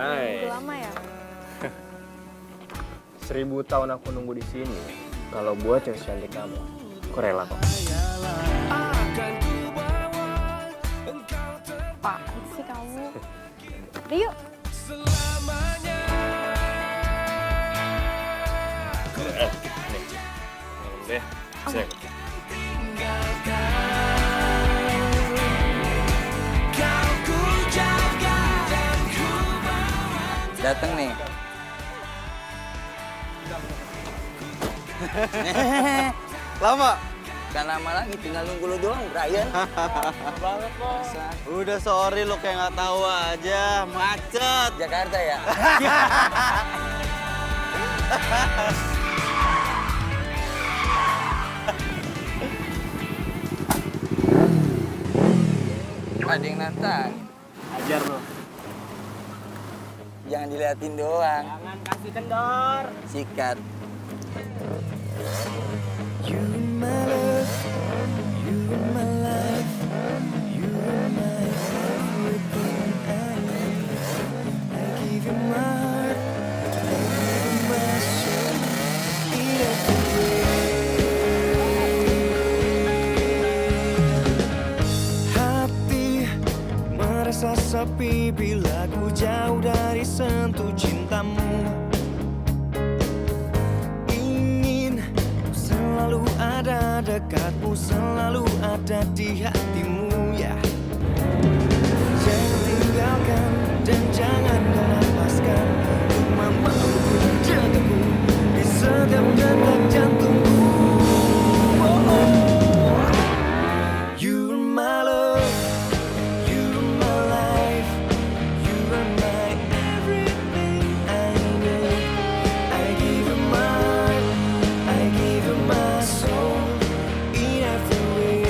Hai. Udah lama ya? 1000 tahun aku nunggu di sini. Kalau buat cewek cantik kamu, aku rela kok. Apaan sih kamu? Udah yuk. Nih, minum deh. Sini. Dateng nih. Lama? Kan lama lagi, tinggal nunggu lu doang, Brian. Banget kok. Udah sorry lo kayak nggak tahu aja, macet. Jakarta ya? Ada yang nantang. Ajar lo. Jangan diliatin doang. Jangan kasih kendor. Sikat. Hati merasa sepi bila ku jauh dari sentuh cintamu. Ingin selalu ada dekatmu, selalu ada di hatimu ya. Jangan tinggalkan dan jangan kau lepaskan. Cuma mau ku jagamu di setiap detak jantungku. Oh, oh. You're my love, you're my life, you are my everything I need. I give you my heart, I give you my soul in every way.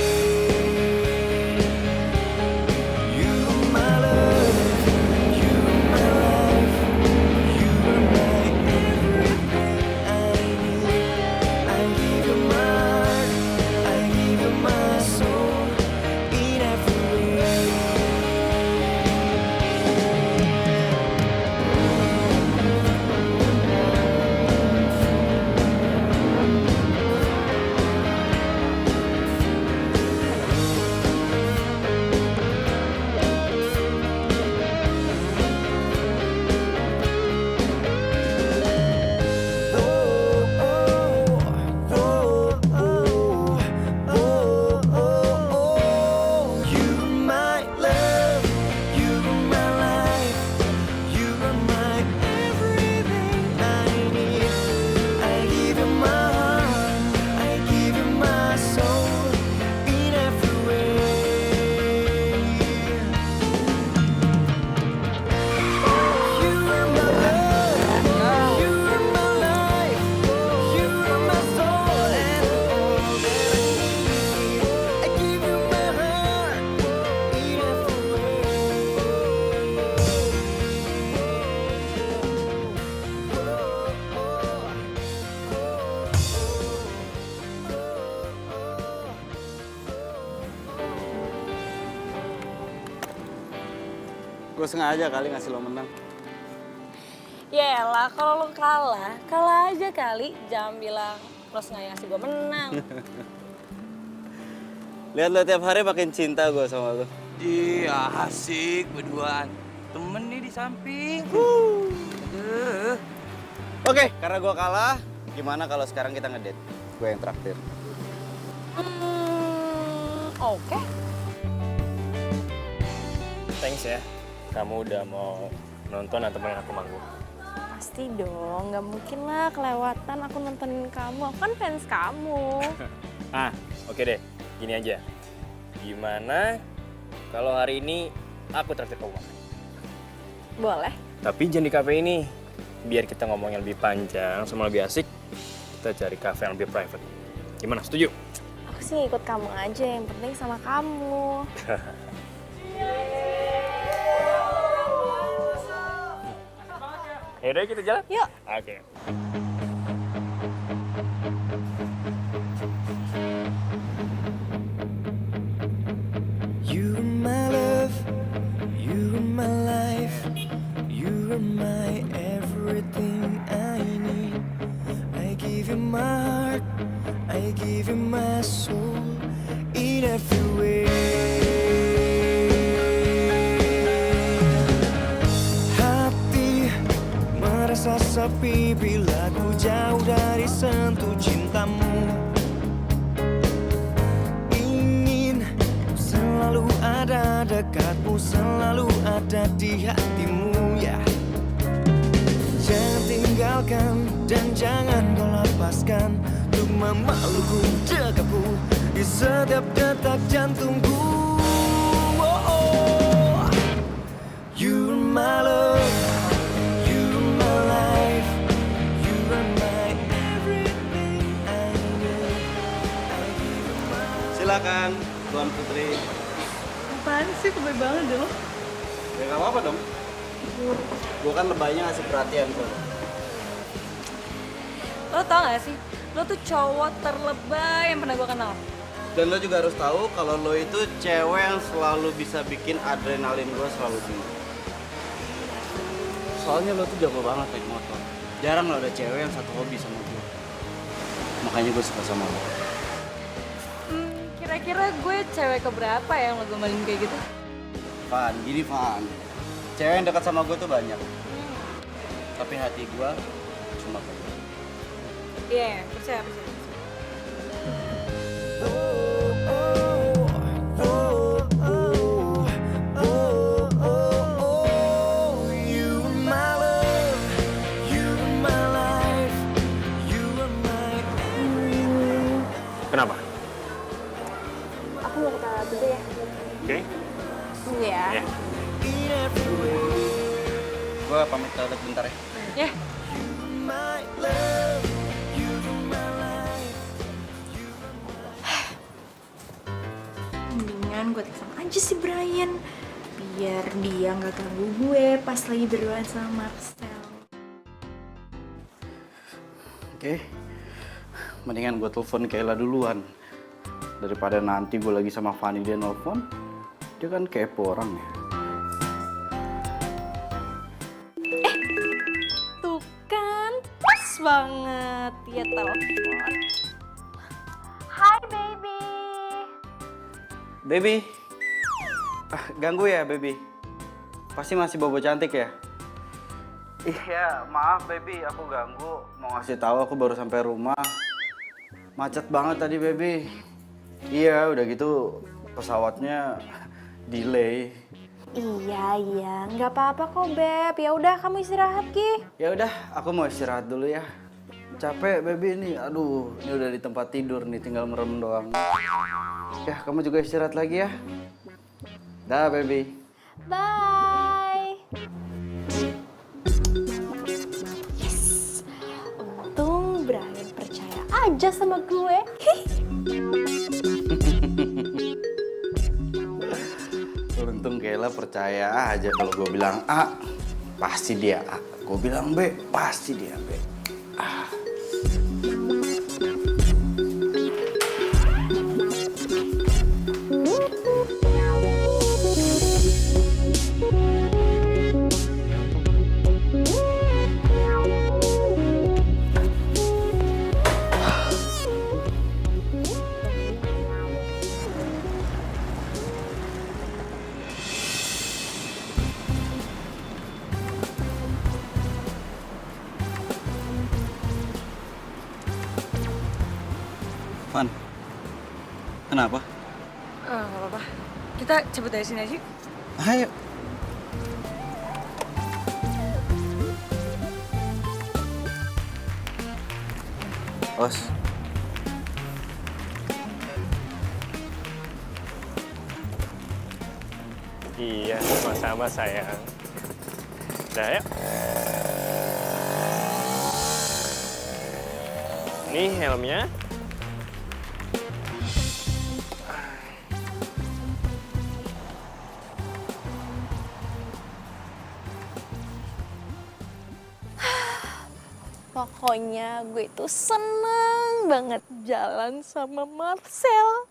You're my love, you're my life, you are my everything I need. I give you my heart, I give you my soul in every way. You're my love, you're my life, you are my everything I need. I give you my heart, I give you my soul in every way. You are my love, you are my life, you are my soul and all that I need. I give you my heart in every Gue sengaja kali ngasih lo menang. Yaelah, kalau lo kalah, kalah aja kali. Jangan bilang lo sengaja ngasih gue menang. Lihat lo tiap hari makin cinta gue sama lo. Iya, asik berduaan. Temen nih di samping. Oke, karena gue kalah, gimana kalau sekarang kita ngedate? Gue yang traktir. Oke. Thanks ya. Kamu udah mau nonton atau temenin aku manggung. Pasti dong, nggak mungkin lah kelewatan aku nontonin kamu. Aku kan fans kamu. Oke deh. Gini aja. Gimana kalau hari ini aku traktir kamu makan? Boleh. Tapi jangan di kafe ini. Biar kita ngomongnya lebih panjang sama lebih asik, kita cari kafe yang lebih private. Gimana, setuju? Aku sih ikut kamu aja, yang penting sama kamu. Yaudah kita jalan? Yuk. Oke. You're my love, you're my life, you're give you my soul in every way. Hati merasa sepi bila ku jauh dari sentuh cintamu. Ingin selalu ada dekatmu, selalu ada di hatimu ya. Jangan tinggalkan dan jangan kau lepaskan untuk memelukku, dekapku di setiap detak jantungku. Oh, oh. You're my love, you're my life, you are my everything I need. I give you my... Silakan, Tuan Putri. Apaan sih, kebay banget dong. Ya nggak apa-apa dong. Gue kan lebaynya ngasih perhatian tuh. Lo tau gak sih, lo tuh cowok terlebay yang pernah gue kenal. Dan lo juga harus tahu kalau lo itu cewek yang selalu bisa bikin adrenalin gue selalu tinggi. Soalnya lo tuh jago banget naik motor. Jarang lo ada cewek yang satu hobi sama gue. Makanya gue suka sama lo. Kira-kira gue cewek keberapa ya yang lo gombalin kayak gitu? Van, gini Van. Cewek yang dekat sama gue tuh banyak. Tapi hati gue cuma ke lo. Iya, percaya. Kenapa? Aku mau ke toilet dulu ya. Oke. Iya. Ya. Gue pamit toilet bentar ya. Ya, Mendingan gue telepon aja si Brian biar dia nggak ganggu gue pas lagi berduaan sama Marcel. Oke. Mendingan gue telepon Kayla duluan. Daripada nanti gue lagi sama Fanny dia nelfon. Dia kan kepo orang ya. Tuh kan, pas banget dia telepon. Hai baby. Baby. Ganggu ya baby? Pasti masih bobo cantik ya? Iya, maaf baby, aku ganggu. Mau ngasih tahu aku baru sampai rumah. Macet banget tadi baby. Iya, udah gitu pesawatnya delay. Iya, nggak apa-apa kok Beb. Ya udah kamu istirahat Ki. Ya udah, aku mau istirahat dulu ya. Capek baby ini. Aduh, ini udah di tempat tidur nih, tinggal merem doang. Ya, kamu juga istirahat lagi ya. Dah baby. Bye. Yes. Untung Brian percaya aja sama gue. Untung Kayla percaya aja kalau gue bilang A, pasti dia A. Gue bilang B, pasti dia B. Van, kenapa? Gak apa-apa. Kita cabut dari sini aja. Ayo. Os. Iya, sama-sama sayang. Udah ya. Nih helmnya. Pokoknya gue tuh seneng banget jalan sama Marcel.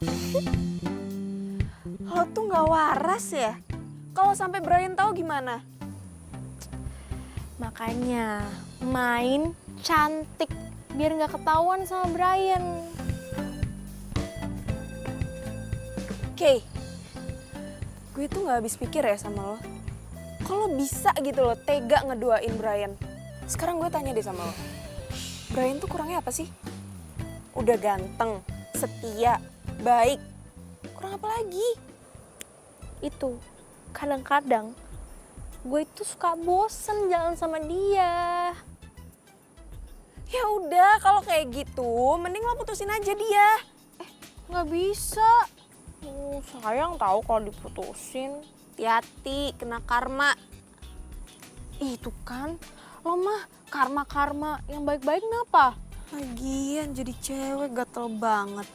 Lo tuh nggak waras ya? Kalau sampai Brian tahu gimana? Makanya main cantik biar nggak ketahuan sama Brian. Oke, gue tuh gak habis pikir ya sama lo. Kalau bisa gitu lo tega ngeduain Brian. Sekarang gue tanya deh sama lo. Brian tuh kurangnya apa sih? Udah ganteng, setia, baik. Kurang apa lagi? Itu, kadang-kadang gue itu suka bosen jalan sama dia. Ya udah, kalau kayak gitu, mending lo putusin aja dia. Nggak bisa. Sayang tahu kalau diputusin. Hati-hati, kena karma. Itu kan, lo mah karma-karma yang baik-baik kenapa? Lagian jadi cewek gatel banget.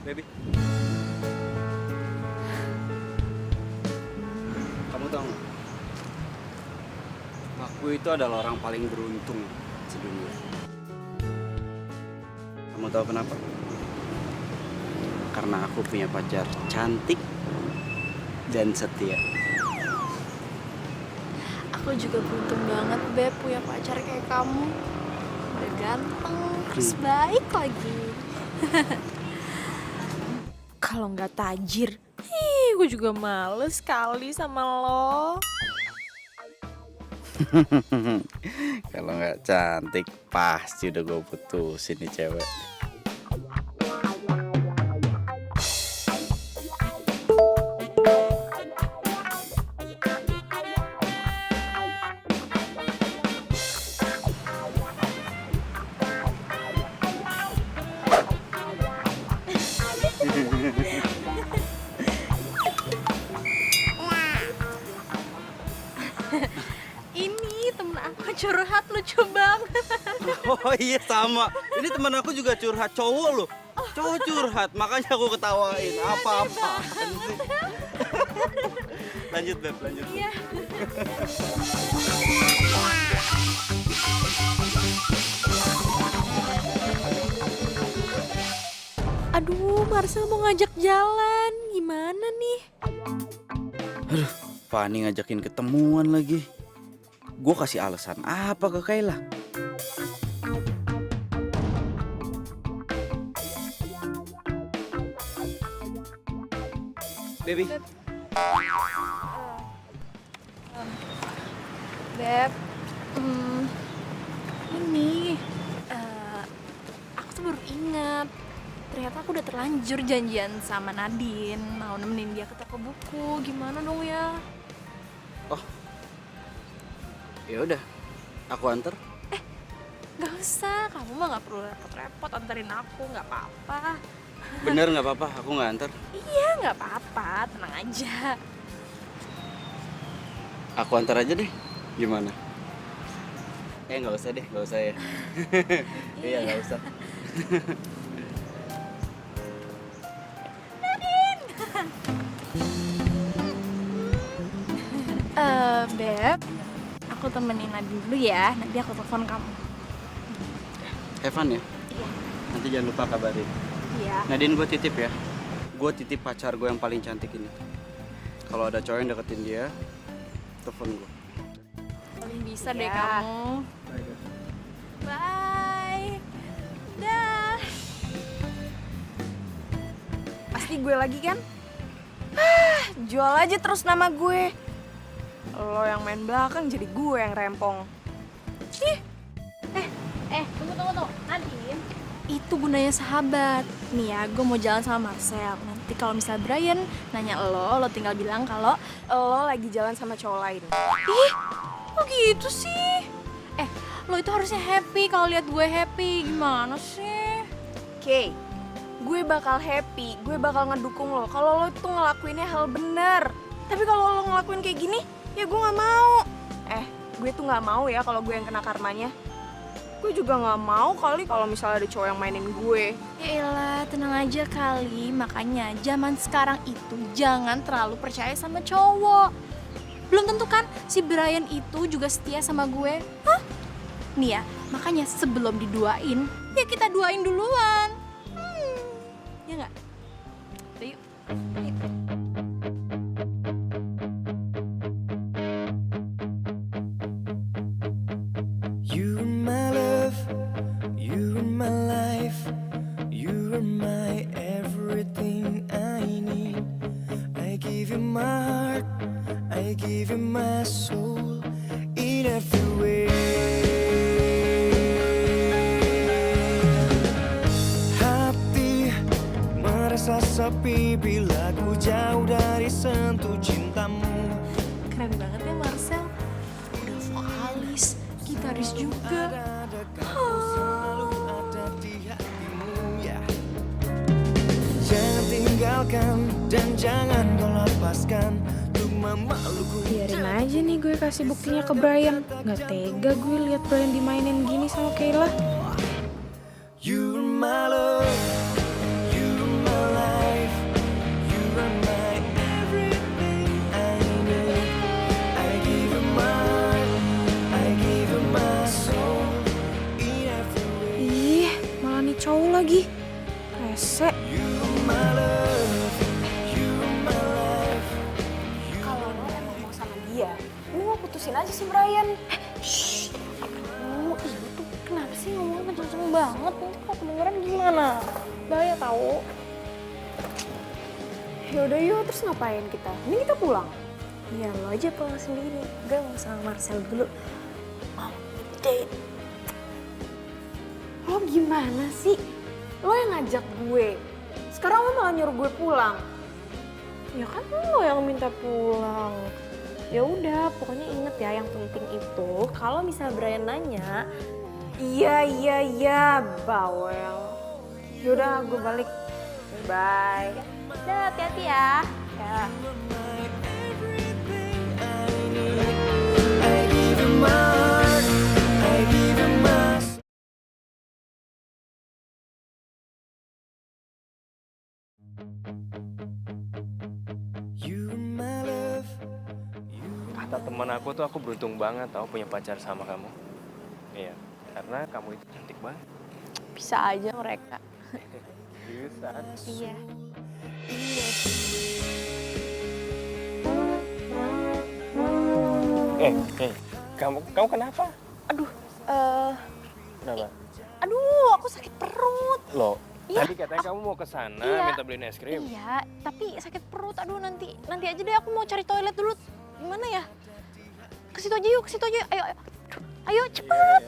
Baby. Kamu tahu nggak? Aku itu adalah orang paling beruntung sedunia. Kamu tahu kenapa? Karena aku punya pacar cantik dan setia. Aku juga beruntung banget, Beb, punya pacar kayak kamu. Udah ganteng, terus baik lagi. Kalau nggak tajir, gue juga males kali sama lo. Kalau nggak cantik, pasti udah gue putusin nih cewek. Ini temen aku curhat lucu banget. Oh iya sama. Ini teman aku juga curhat, cowok loh. Cowok curhat, makanya aku ketawain. Apa-apaan sih? Lanjut, Beb, lanjut. Iya. Aduh, Marcel mau ngajak jalan. Gimana nih? Aduh, Fani ngajakin ketemuan lagi. Gue kasih alasan apa ke Kayla? Baby. Beb, ini aku tuh baru ingat. Ternyata aku udah terlanjur janjian sama Nadine mau nemenin dia ke toko buku. Gimana dong ya? Oh, ya udah, aku anter. Gak usah, kamu mah gak perlu repot-repot anterin aku, gak apa-apa. Bener nggak apa-apa, aku nggak anter. Iya, gak apa-apa, tenang aja. Aku antar aja deh, gimana? Nggak usah deh, nggak usah ya. Iya, nggak usah. Beb, aku temenin Nadine dulu ya, nanti aku telepon kamu. Evan ya? Iya. Nanti jangan lupa kabarin. Iya. Nadine, gue titip ya. Gue titip pacar gue yang paling cantik ini. Kalau ada cowok yang deketin dia, telepon gue. Paling bisa deh Ya. kamu. Bye. Dah. Pasti gue lagi kan? Jual aja terus nama gue. Lo yang main belakang jadi gue yang rempong. Tunggu. Nadine. Itu gunanya sahabat. Nih ya, gue mau jalan sama Marcel. Nanti kalau misalnya Brian nanya lo tinggal bilang kalau Lo lagi jalan sama cowok lain. kok gitu sih? Lo itu harusnya happy kalau lihat gue happy. Gimana sih? Oke, gue bakal happy, gue bakal ngedukung lo kalau lo tuh ngelakuinnya hal bener. Tapi kalau lo ngelakuin kayak gini, ya gue nggak mau. Gue tuh nggak mau ya kalau gue yang kena karmanya. Gue juga nggak mau kali kalau misalnya ada cowok yang mainin gue. Yaelah, tenang aja kali. Makanya zaman sekarang itu jangan terlalu percaya sama cowok. Belum tentu kan si Brian itu juga setia sama gue. Hah? Nih ya, makanya sebelum diduain, ya kita duain duluan. Ya nggak? Udah yuk. You are my love, you are my life, you are my everything I need. I give you my heart, I give you my soul in every way. Hati merasa sepi bila ku jauh dari sentuh cintamu. Keren banget ya Marcel. Udah vokalis, gitaris juga. Ada di hatimu ya. Jangan tinggalkan dan jangan kau lepaskan untuk memelukku. Biarin aja nih gue kasih buktinya ke Brian. Gak tega gue lihat Brian dimainin gini sama Kayla. You are my love, you are my life, you are my everything I need. I give you my heart, I give you my soul in every way. Ih, malah nih cowok lagi. Rese. You are my love, you are my life. Kalau lo emang mau sama dia, lo mau putusin aja si Brian. Shh. Aduh, ibu tuh kenapa sih ngomongnya kenceng banget? Nanti kalau kedengeran gimana? Bahaya tau. Yaudah yuk, terus ngapain kita? Ini kita pulang. Ya lo aja pulang sendiri. Gue mau sama Marcel dulu. Mau date. Lo gimana sih? Lo yang ngajak gue. Sekarang lo malah nyuruh gue pulang. Ya kan lo yang minta pulang. Ya udah, pokoknya inget ya yang penting itu kalau misal Brian nanya, Iya, bawel. Yaudah, gue balik. Bye. udah hati-hati ya. Ya. I give you my heart, I give you my soul. You are my love. Kata teman aku tuh aku beruntung banget tau punya pacar sama kamu. Iya, karena kamu itu cantik banget. Bisa aja mereka. Bisa. Iya. Kamu kenapa? Aduh, Kenapa? aduh, aku sakit perut. Loh, Iya, tadi katanya kamu mau ke sana iya. minta beliin es krim. Iya, tapi sakit perut. Aduh, nanti aja deh, aku mau cari toilet dulu. Gimana ya? Ke situ aja yuk, ke situ aja. Ayo, ayo. Ayo, cepet.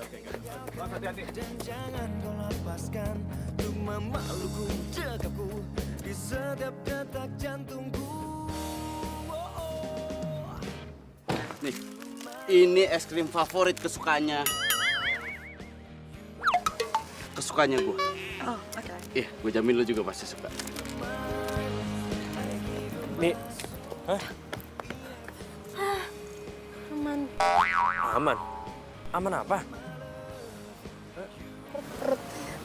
Hati-hati. Dan jangan kau lepaskan untuk memelukku, jagaku di setiap detak jantungku. Nih, ini es krim favorit kesukaannya. Kesukaannya gue. Oh, oke. Ih, gue jamin lu juga pasti suka. Nih, hah? Aman. Aman? Aman apa?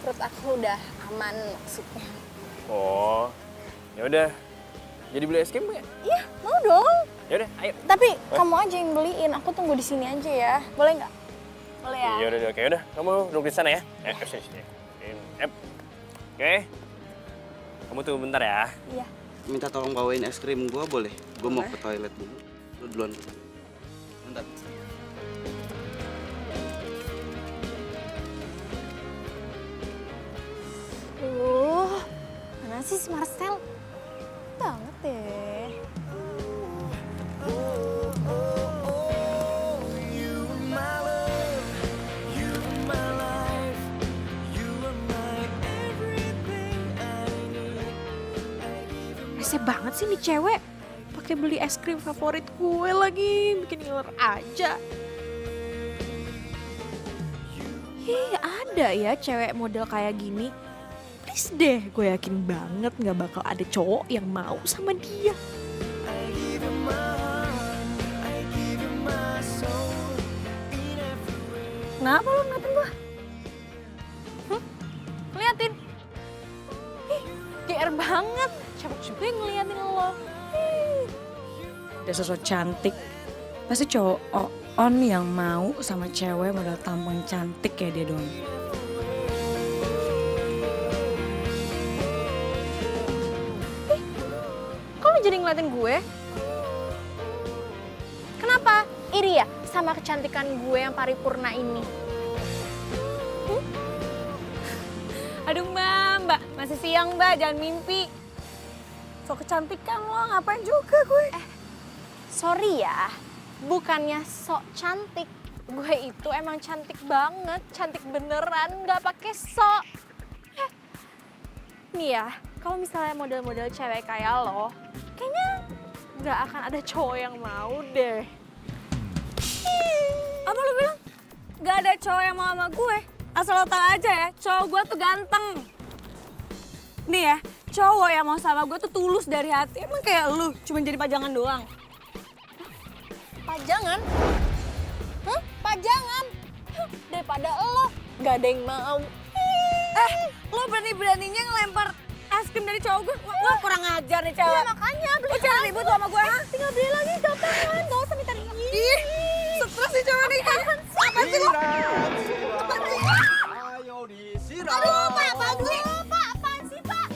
Perut aku udah aman maksudnya. Oh, ya udah. Jadi beli es krim ya? Iya, mau dong. Ya udah, ayo. Tapi kamu aja yang beliin, aku tunggu di sini aja ya. Boleh nggak? Boleh ya? Ya udah, oke udah. Kamu duduk di sana ya. Sini. Oke. Kamu tunggu bentar ya. Iya. Minta tolong bawain es krim gue boleh? Gue mau ke toilet dulu. Lu duluan. Bentar. Mana sih si Marcel? Banget deh. You are my love, you are my life, you are my everything I need. Rese banget sih nih cewek. Pakai beli es krim favorit gue lagi, bikin ngiler aja. Hih, ada ya cewek model kayak gini. Please deh, gue yakin banget gak bakal ada cowok yang mau sama dia. I give you my heart, I give you my soul in every way. Kenapa lu ngeliatin gua? Ngeliatin? Ih, GR banget. Siapa juga yang ngeliatin lo? Udah sosok cantik, pasti cowok. on yang mau sama cewek model tampang cantik kayak dia doang. Kok lo jadi ngeliatin gue? Kenapa? Iri ya sama kecantikan gue yang paripurna ini? Aduh mbak, masih siang mbak, jangan mimpi. So kecantikan lo, ngapain juga gue? Sorry ya, bukannya sok cantik. Gue itu emang cantik banget, cantik beneran, nggak pakai sok. Nih ya, kalau misalnya model-model cewek kayak lo, kayaknya nggak akan ada cowok yang mau deh. Apa lo bilang? Gak ada cowok yang mau sama gue? Asal lo tau aja ya, cowok gue tuh ganteng. Nih ya, cowok yang mau sama gue tuh tulus dari hati. Emang kayak lu, cuma jadi pajangan doang. Pajangan? Hah? Pajangan? Daripada lo, nggak ada yang mau. Lo berani-beraninya ngelempar es krim dari cowok gue? Wah, kurang ajar nih cewek. Ya makanya beli Lo jangan ribut sama gue, ha? tinggal beli lagi gampang, nggak usah minta Ih, stres nih cewek nih. Apa sih lo? Ayo disiram. Aduh, Pak, apaan sih? Pak, apaan sih Pak?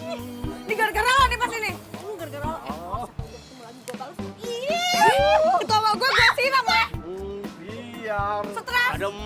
Ini gara-gara lo nih pas ini. Lu gara-gara lo. Ketawa gue siram ya. Diam. Stres. Adem.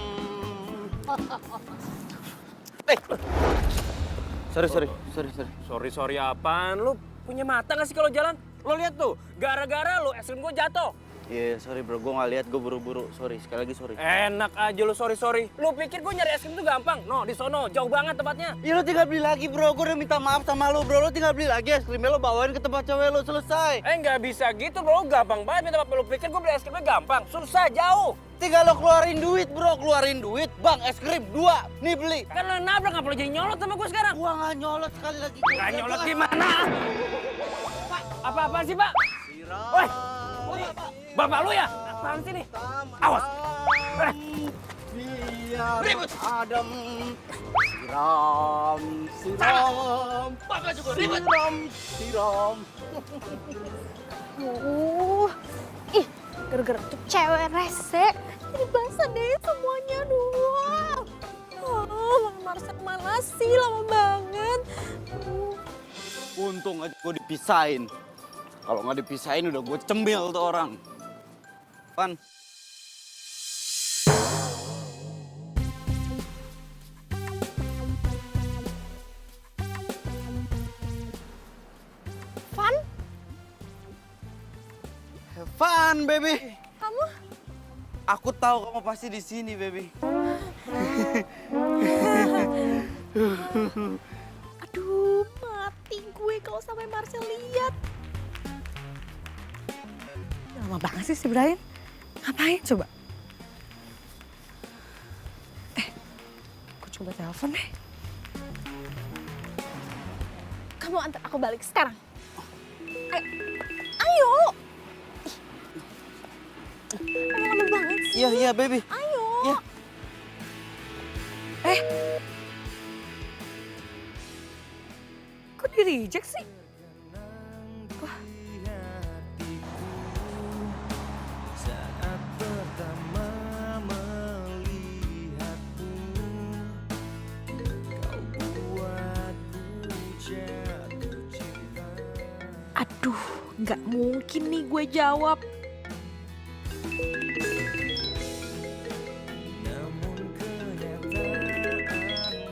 Sorry apaan? Lu punya mata gak sih kalau jalan? Lo lihat tuh, gara-gara lu es krim gue jatuh. Iya, sorry bro, gue nggak lihat, gue buru-buru. Sorry, sekali lagi sorry. Enak aja lu sorry. Lu pikir gue nyari es krim tuh gampang? No, di sono, jauh banget tempatnya. Ya lo tinggal beli lagi bro, gue udah minta maaf sama lo bro. Lo tinggal beli lagi es krimnya, lo bawain ke tempat cewek lo, selesai. Nggak bisa gitu bro, gampang banget minta maaf. Lu pikir gue beli es krimnya gampang? Susah, jauh. Tinggal lo keluarin duit bro, keluarin duit. Bang, es krim 2, nih beli. Kan lo nabrak, ngapa lo jadi nyolot sama gue sekarang? Gua nggak nyolot sekali lagi. Nggak nyolot gimana? Pak, apa-apaan sih pak? Woi, bapak lu ya? Apaan sih nih? Awas. Biar Ribut. adem. Siram. Bapak juga ribut. Siram. Ih, gara-gara tuh cewek rese, jadi basah deh semuanya doang. Oh, Marcel mana sih, lama banget. Untung aja gue dipisahin. Kalau nggak dipisahin udah gue cembil tuh orang. Pan. Van, Have fun, baby. kamu? Aku tahu kamu pasti di sini, baby. Aduh, mati gue kalau sampai Marcel lihat. Lama banget sih si Brian. Ngapain coba? Aku coba telepon deh. Kamu antar aku balik sekarang. Ayo. Ih, lama banget sih. Iya, baby. Ayo. Ya. Kok di reject sih? Saat pertama melihatmu, kau buatku jatuh cinta. Aduh, nggak mungkin nih gue jawab. Namun kenyataan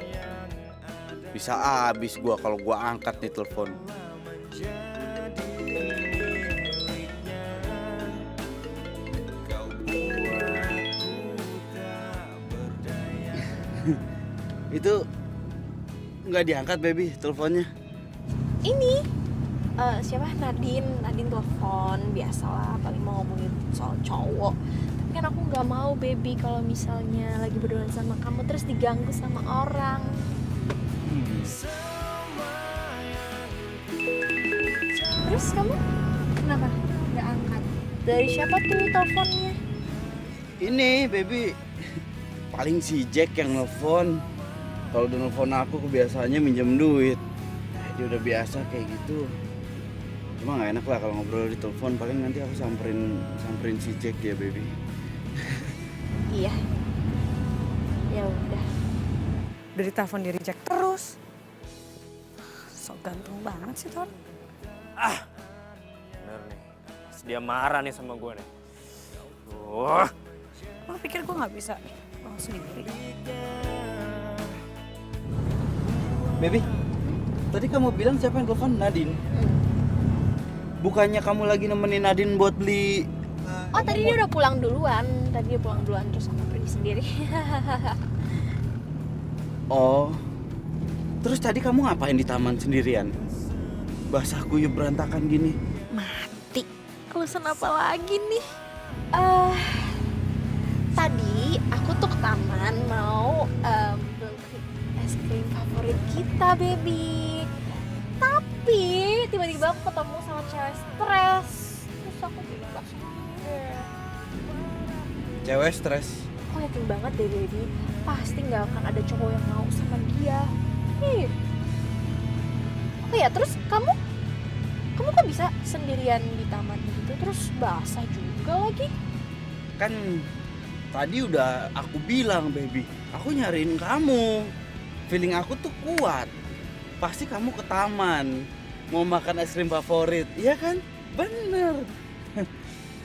yang ada Bisa abis gua kalau gua angkat nih telepon. menjadi miliknya. Kau buatku tak berdaya. Itu nggak diangkat, baby, teleponnya. Ini siapa? Nadine telepon, biasalah paling mau ngomongin soal cowok. Tapi kan aku nggak mau baby kalau misalnya lagi berduaan sama kamu terus diganggu sama orang. Terus kamu kenapa nggak angkat? Dari siapa tuh teleponnya? Ini, baby. Paling si Jack yang nelfon. Kalau udah nelfon aku kebiasaannya minjem duit. Dia udah biasa kayak gitu. Cuma nggak enak lah kalau ngobrol di telepon. Paling nanti aku samperin si Jack ya, baby. Iya. Ya udah. Udah ditelepon di reject terus. Sok gantung banget sih Ton. Bener nih, pasti dia marah nih sama gue nih. Wah, Lo pikir gue gak bisa ngomong sendiri? Baby, tadi kamu bilang siapa yang telepon? Nadine. Bukannya kamu lagi nemenin Nadine buat beli... Oh tadi dia udah pulang duluan. Terus aku pergi sendiri. Oh, terus tadi kamu ngapain di taman sendirian? Basah kuyup berantakan gini. Mati. Alasan apa lagi nih? Tadi aku tuh ke taman mau beli es krim favorit kita, baby. Tapi tiba-tiba aku ketemu sama cewek stres. Terus aku bilang gak sama dia. Cewek stres. Aku yakin banget deh, baby. Pasti gak akan ada cowok yang mau sama dia. Ih. Oh ya, terus kamu kok bisa sendirian di taman gitu? Terus basah juga lagi. Kan tadi udah aku bilang, baby. Aku nyariin kamu. Feeling aku tuh kuat. Pasti kamu ke taman. Mau makan es krim favorit, iya kan? Bener.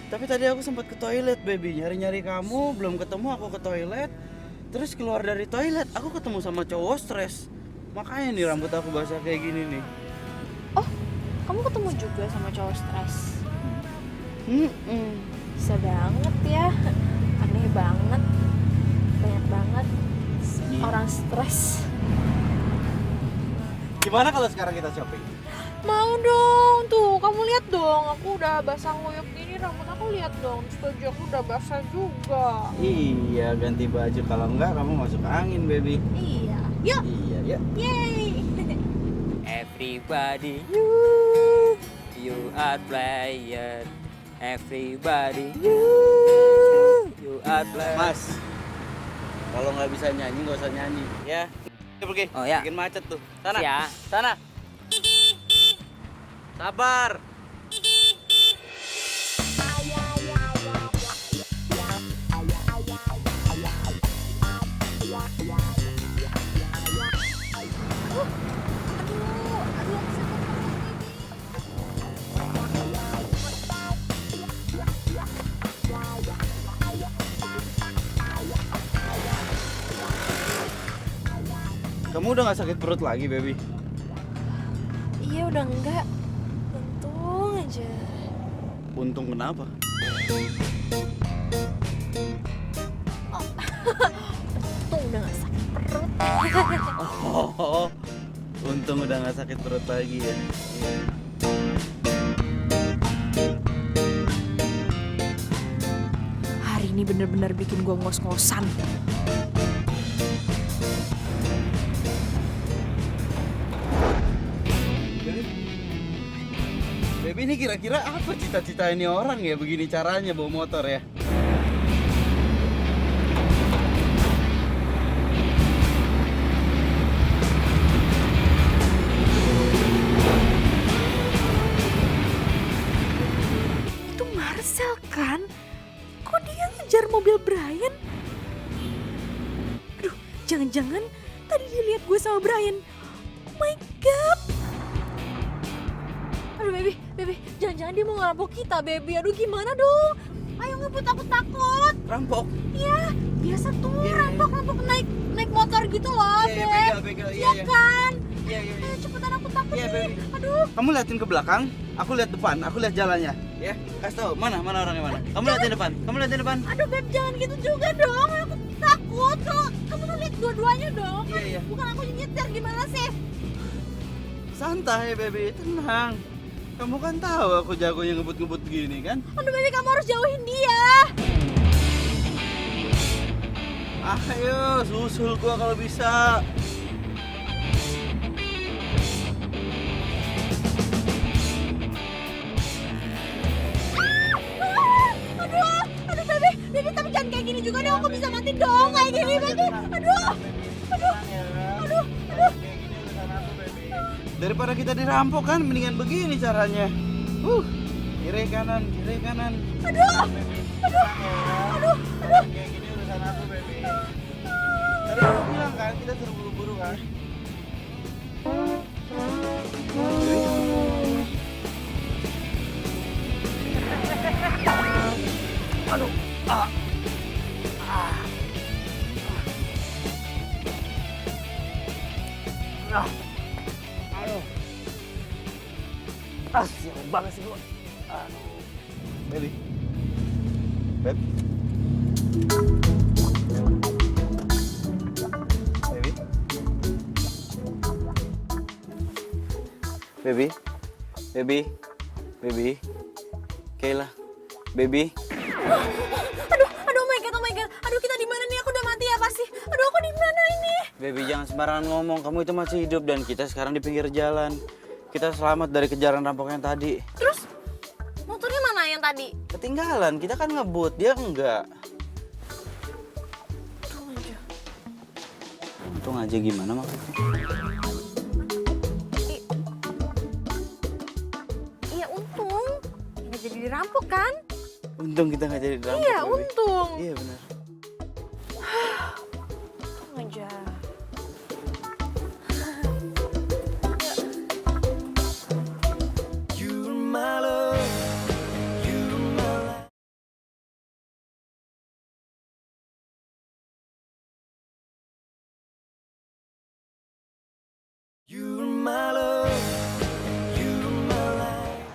Tapi tadi aku sempat ke toilet, baby. Nyari-nyari kamu, belum ketemu, aku ke toilet. Terus keluar dari toilet, aku ketemu sama cowok stres. Makanya nih rambut aku basah kayak gini nih. Oh, kamu ketemu juga sama cowok stres? Mm-mm. Bisa banget ya. Aneh banget. Banyak banget orang stres. Gimana kalau sekarang kita shopping? Mau dong, tuh kamu lihat dong. Aku udah basah nguyup gini, rambut aku lihat dong. Baju aku udah basah juga. Iya, ganti baju. Kalau enggak, kamu masuk angin, baby. Iya. Yuk, Iya, ya. yeay. Everybody, you are player. Everybody, you are player. Mas, kalau nggak bisa nyanyi, nggak usah nyanyi. Ya, kita pergi. Oh, ya. Bikin macet tuh. Sana, Ya. sana. Sabar. Kamu udah nggak sakit perut lagi, baby? Iya udah enggak. Untung aja. Untung kenapa? Untung udah gak sakit perut. Oh, untung udah nggak sakit perut lagi ya. Iya. Hari ini bener-bener bikin gue ngos-ngosan. Baby, ini kira-kira apa cita-cita ini orang ya begini caranya bawa motor ya? Itu Marcel kan? Kok dia ngejar mobil Brian? Aduh, jangan-jangan tadi dia lihat gue sama Brian. Oh my god. Aduh baby, jangan-jangan dia mau ngerampok kita, baby. Aduh gimana dong? Ayo ngebut, aku takut. Rampok? Iya, biasa tuh Iya. rampok naik motor gitu loh, Iya, Beb. begal, Iya kan? Iya. Ayo cepetan, aku takut Iya, nih. baby. Aduh, Kamu liatin ke belakang, aku lihat depan, aku lihat jalannya. Ya, kasih tahu mana orangnya mana. Kamu liatin depan, aduh Beb, jangan gitu juga dong. Aku takut. Kalau kamu tuh lihat dua-duanya dong. Kan Iya. bukan aku yang nyetir, gimana sih? Santai, baby, tenang. Kamu kan tahu aku jagonya ngebut-ngebut gini kan? Aduh baby, kamu harus jauhin dia. Ayo, susul gua kalau bisa. Aduh baby, tapi jangan kayak gini juga dong. Aku bisa mati dong kayak gini, baby. Aduh. Daripada kita dirampok kan, mendingan begini caranya. Kiri kanan. Aduh. Kayak gini urusan kita suruh buru-buru kan. Sial banget sih gua. Baby. Beb. Baby. Baby. Baby. Baby. Kayla. Baby. Aduh, oh my god. Aduh, kita di mana nih? Aku udah mati ya pasti. Aduh, aku di mana ini? Baby, jangan sembarangan ngomong. Kamu itu masih hidup dan kita sekarang di pinggir jalan. Kita selamat dari kejaran rampok yang tadi. Terus motornya mana yang tadi? Ketinggalan, kita kan ngebut, dia enggak. Untung aja gimana maksudnya? Iya untung nggak jadi dirampok kan? Untung kita nggak jadi dirampok. Iya Baby. untung. Iya benar. Untung aja. You're my love, you're my life. You're my love, you're my life.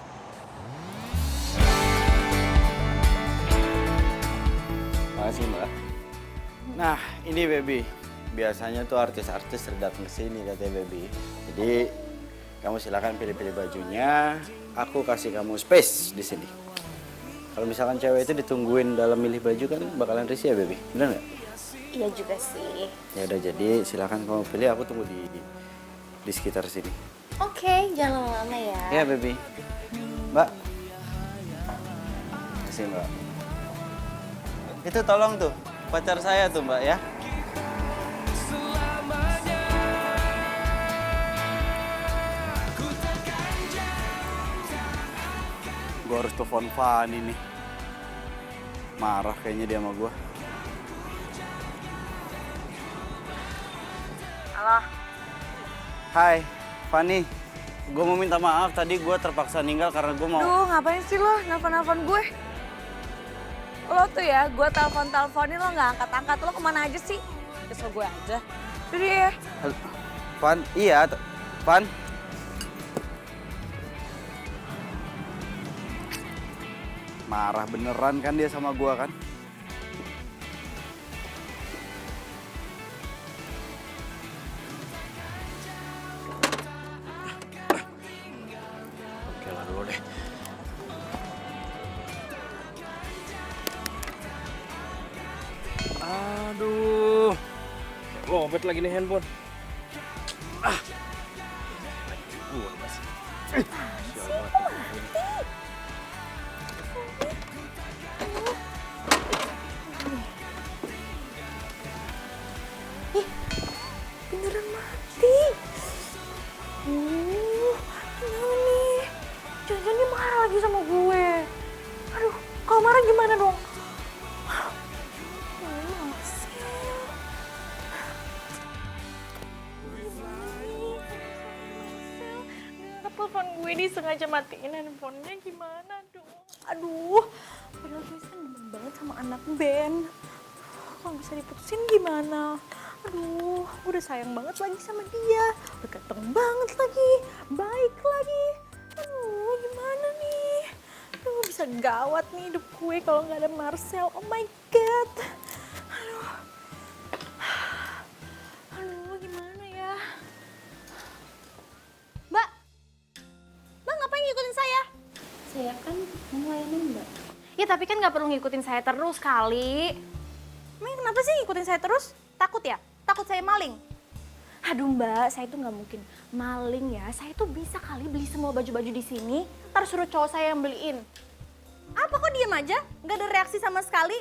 Makasih Mbak. Nah ini Baby, biasanya tuh artis-artis datang ke sini katanya Baby. Jadi kamu silakan pilih-pilih bajunya. Aku kasih kamu space di sini. Kalau misalkan cewek itu ditungguin dalam milih baju kan bakalan risih ya Baby, benar nggak? Iya juga sih. Ya udah jadi silakan kamu pilih. Aku tunggu di sekitar sini. Oke, jangan lama-lama ya. Ya Baby. Mbak. Kasih Mbak. Itu tolong tuh pacar saya tuh Mbak ya. Gue harus telepon Fanny nih. Marah kayaknya dia sama gue. Halo. Hai, Fanny. Gue mau minta maaf tadi gue terpaksa ninggal karena gue mau... Duh, ngapain sih lo nelfon-nelfon gue? Lo tuh ya, gue telepon-teleponin lo nggak angkat-angkat. Lo kemana aja sih? Kesel gue aja. Udah ya. Halo, Fan, iya, Fan. Marah beneran kan dia sama gua kan? Oke lah dulu deh. Aduh. Lobet lagi nih handphone. Gua masih. Beneran mati. Gimana nih? Jangan-jangan dia marah lagi sama gue. Aduh, kalau marah gimana dong? Telepon gue ini sengaja matiin handphonenya gimana dong? Aduh, padahal gue kan demen banget sama anak band. Kalau bisa diputusin gimana? Aduh, udah sayang banget lagi sama dia. Udah ganteng banget lagi, baik lagi. Aduh, gimana nih? Aduh, bisa gawat nih hidup gue kalau nggak ada Marcel. Oh my God. Aduh, gimana ya? Mbak, Mbak ngapain ngikutin saya? Saya kan mau layanin Mbak. Ya tapi kan nggak perlu ngikutin saya terus kali. Emang kenapa sih ngikutin saya terus? Takut ya? Takut saya maling? Aduh Mbak, saya tuh nggak mungkin maling ya. Saya tuh bisa kali beli semua baju-baju di sini. Ntar suruh cowok saya yang beliin. Apa kok diem aja? Nggak ada reaksi sama sekali?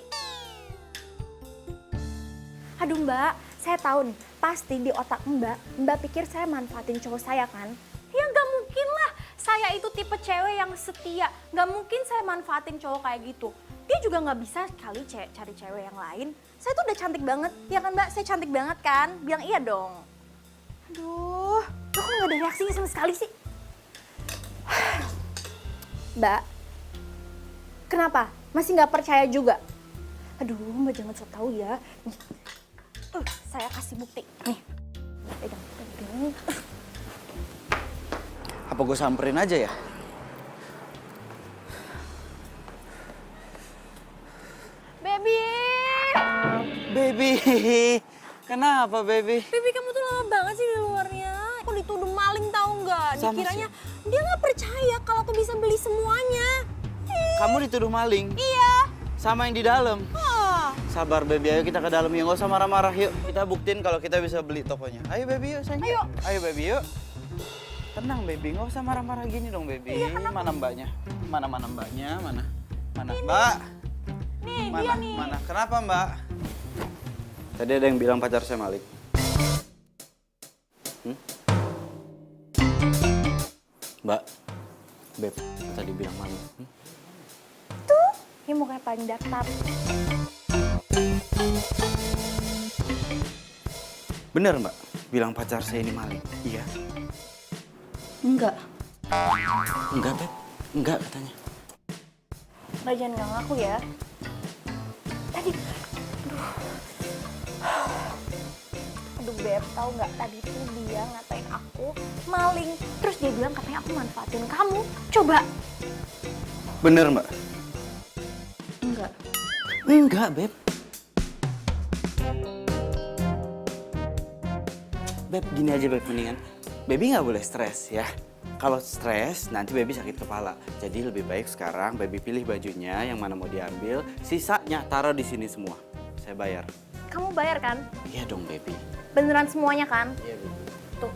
Aduh Mbak, saya tahu nih. Pasti di otak Mbak pikir saya manfaatin cowok saya kan? Ya nggak mungkin lah. Saya itu tipe cewek yang setia. Nggak mungkin saya manfaatin cowok kayak gitu. dia juga nggak bisa kali cari cewek yang lain. Saya tuh udah cantik banget, ya kan Mbak? Saya cantik banget kan? Bilang iya dong. Aduh, lo kok nggak ada reaksinya sama sekali sih? Mbak, kenapa? Masih nggak percaya juga? Aduh, Mbak jangan sok tahu ya. Nih, saya kasih bukti. Nih, pegang. Apa gue samperin aja ya? Baby! Baby, kenapa baby? Baby kamu tuh lama banget sih di luarnya. Aku dituduh maling tahu nggak? Sama Dikiranya dia nggak percaya kalau aku bisa beli semuanya. Kamu dituduh maling? Iya. Sama yang di dalam? Oh. Sabar baby, ayo kita ke dalam ya, nggak usah marah-marah. Yuk, kita buktiin kalau kita bisa beli tokonya. Ayo baby, yuk sayang. Ayo. Ayo baby, yuk. Tenang baby, nggak usah marah-marah gini dong baby. Mana mbaknya? Mana mbaknya? Mana? Mbak? Nih, Mana? dia nih. Mana? Kenapa mbak? Tadi ada yang bilang pacar saya Malik. Mbak, Beb, tadi bilang Malik. Tuh, ini mukanya paling datar. Bener mbak, bilang pacar saya ini Malik. Iya. Enggak. Enggak Beb, enggak katanya. Mbak jangan nggak ngaku ya. Tadi, aduh Beb, tahu nggak tadi tuh dia ngatain aku maling. Terus dia bilang katanya aku manfaatin kamu. Coba. Bener mbak? Enggak. Enggak Beb. Beb, gini aja Beb, mendingan Baby nggak boleh stres ya. Kalau stres, nanti Baby sakit kepala. Jadi lebih baik sekarang Baby pilih bajunya yang mana mau diambil. Sisanya taruh di sini semua. Saya bayar. Kamu bayar kan? Iya dong Baby. Beneran semuanya kan? Iya Baby. Tuh.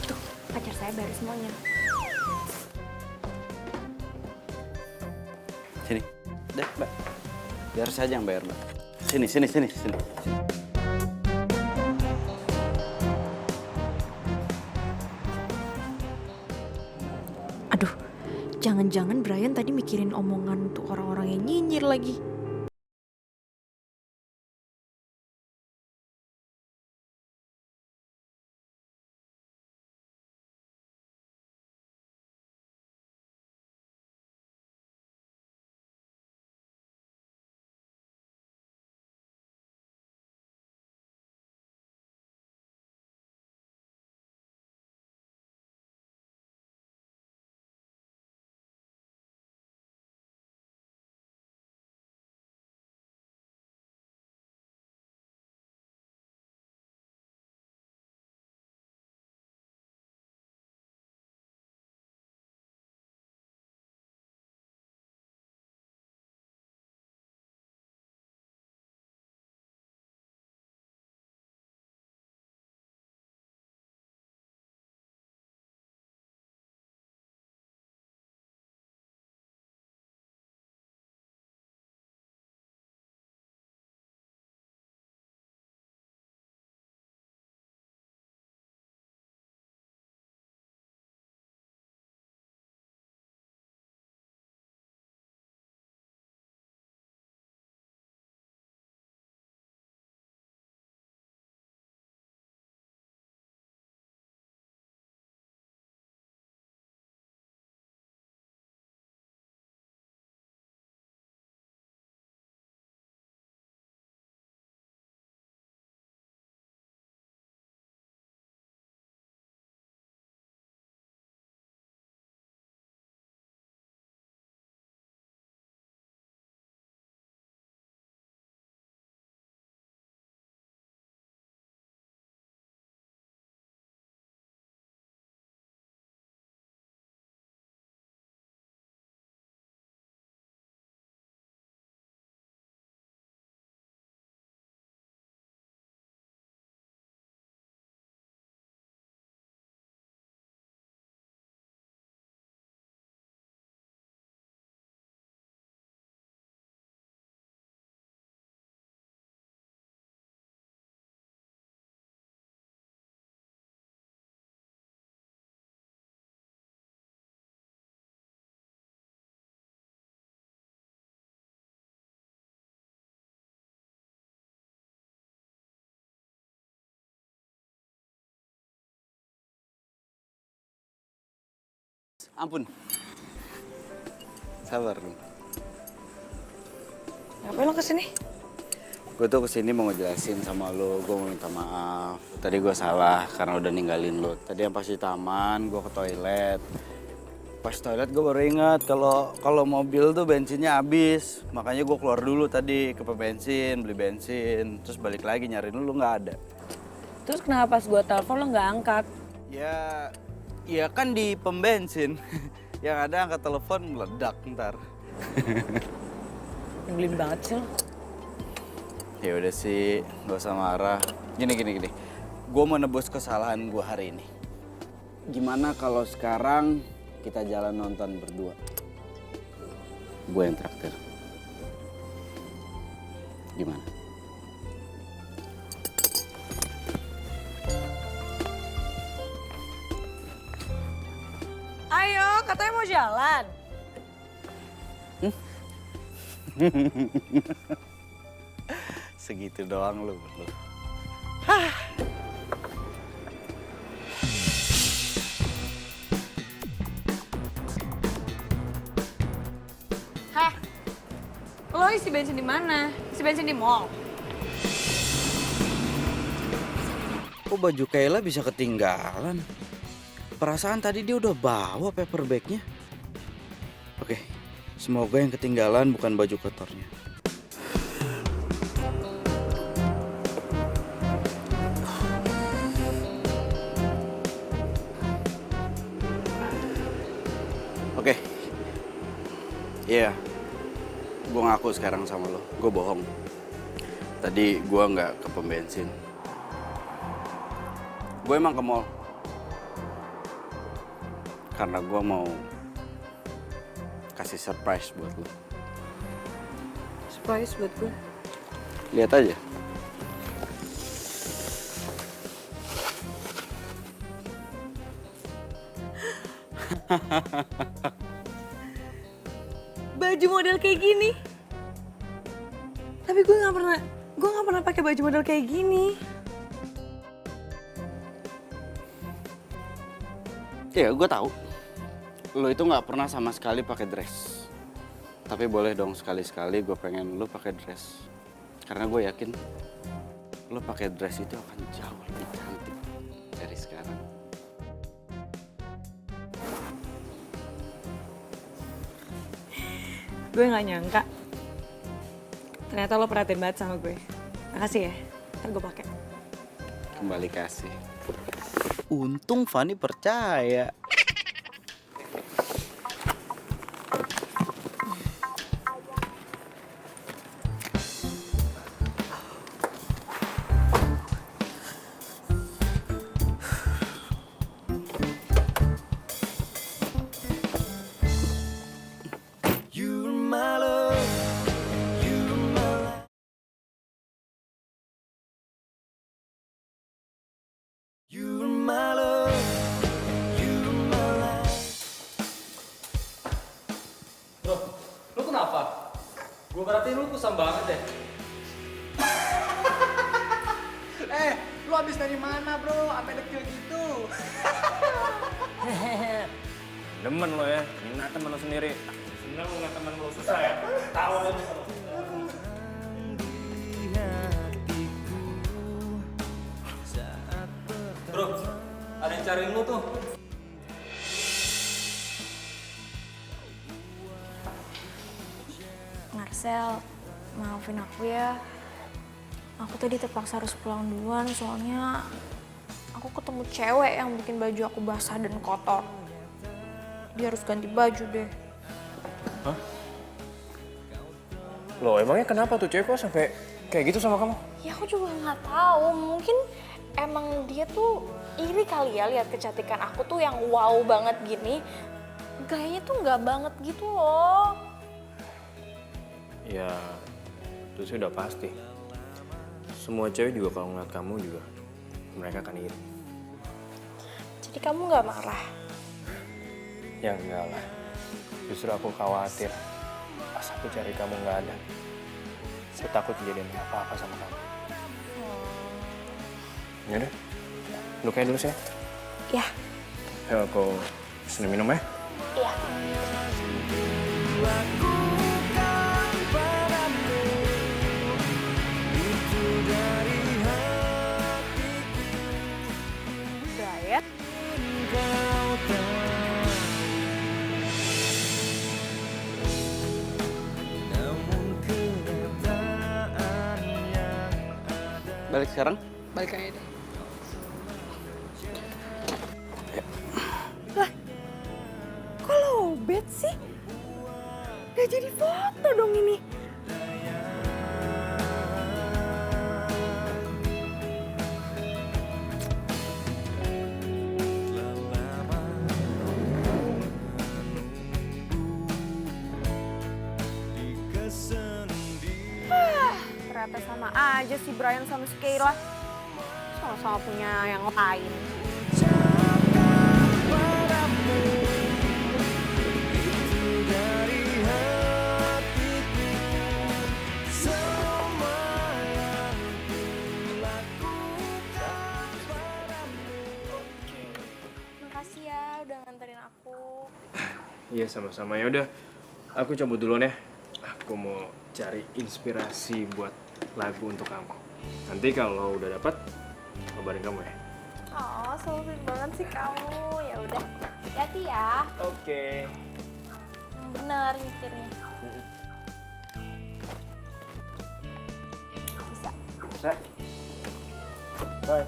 Tuh, pacar saya bayar semuanya. Sini. Deh Mbak. Biar saya aja yang bayar Mbak. Sini, sini, sini, sini. Aduh, jangan-jangan Brian tadi mikirin omongan tuh orang-orang yang nyinyir lagi. Ampun. Sabar dong. Ngapain lo kesini? Gue tuh kesini mau ngejelasin sama lo, gue mau minta maaf. Tadi gue salah karena udah ninggalin lo. Tadi yang pas di taman, gue ke toilet. Pas toilet gue baru ingat kalau mobil tuh bensinnya habis. Makanya gue keluar dulu tadi ke pom bensin, beli bensin. Terus balik lagi nyariin lo nggak ada. Terus kenapa pas gue telepon lo nggak angkat? Ya kan di pom bensin. Yang ada angkat telepon meledak ntar. Nyebelin banget sih lo. Ya udah sih, gak usah marah. Gini. Gue mau nebus kesalahan gue hari ini. Gimana kalau sekarang kita jalan nonton berdua? Gue yang traktir. Gimana? Ayo, katanya mau jalan. Segitu doang lu. Heh, lo isi bensin di mana? Isi bensin di mall. Kok baju Kayla bisa ketinggalan? Perasaan tadi dia udah bawa paper bagnya. Oke, semoga yang ketinggalan bukan baju kotornya. Oke, iya, gue ngaku sekarang sama lo, gue bohong. Tadi gue nggak ke pom bensin, gue emang ke mall. Karena gue mau kasih surprise buat lo. Surprise buat gue. Lihat aja. Baju model kayak gini. Tapi gue nggak pernah pakai baju model kayak gini. Iya, gue tahu. Lo itu nggak pernah sama sekali pakai dress. Tapi boleh dong sekali-sekali gue pengen lo pakai dress. Karena gue yakin lo pakai dress itu akan jauh lebih cantik dari sekarang. Gue nggak nyangka. Ternyata lo perhatiin banget sama gue. Makasih ya. Ntar gue pakai. Kembali kasih. Untung Fanny percaya. You're my love, you're my life. You're my love, you're my life. Bro, lu kenapa? Gue berarti lu kusam banget deh. Lu habis dari mana bro? Sampai dekil gitu. Demen lo ya, minat temen lo sendiri. Seneng lo ngeliat temen lo susah ya. Tahu kan? Bro, ada yang cariin lu tuh. Marcel, maafin aku ya. Aku tadi terpaksa harus pulang duluan soalnya aku ketemu cewek yang bikin baju aku basah dan kotor. Dia harus ganti baju deh. Hah? Loh, emangnya kenapa tuh cewek kok sampai kayak gitu sama kamu? Ya aku juga nggak tahu. Mungkin emang dia tuh iri kali ya lihat kecantikan aku tuh yang wow banget gini. Gayanya tuh nggak banget gitu loh. Ya, itu sih udah pasti. Semua cewek juga kalau ngeliat kamu juga, mereka akan iri. Jadi kamu nggak marah? Ya enggak lah. Justru aku khawatir. Pas aku cari kamu nggak ada. Aku takut kejadian apa-apa sama kamu. Yaudah, lu kayak dulu sih. Ya. Ayo aku sini minum ya. Iya. Lakukan padamu itu dari hatiku. Brian? Kau tahu, namun kenyataan yang Balik sekarang? Balik aja deh. Kok lowbat sih? Gak jadi foto dong ini. Ternyata sama aja si Brian sama si Kayla. Sama-sama punya yang lain. dari hatiku. Semua yang kulakukan padamu. Makasih ya udah nganterin aku. Iya sama-sama, ya udah. Aku cabut duluan ya. Aku mau cari inspirasi buat lagu untuk kamu. Nanti kalau udah dapat, kabarin kamu ya. Oh, so sweet banget sih kamu. Ya udah, hati-hati ya. Oke. Yang benar nyetirnya. Bisa. Bisa. Bye. Bye.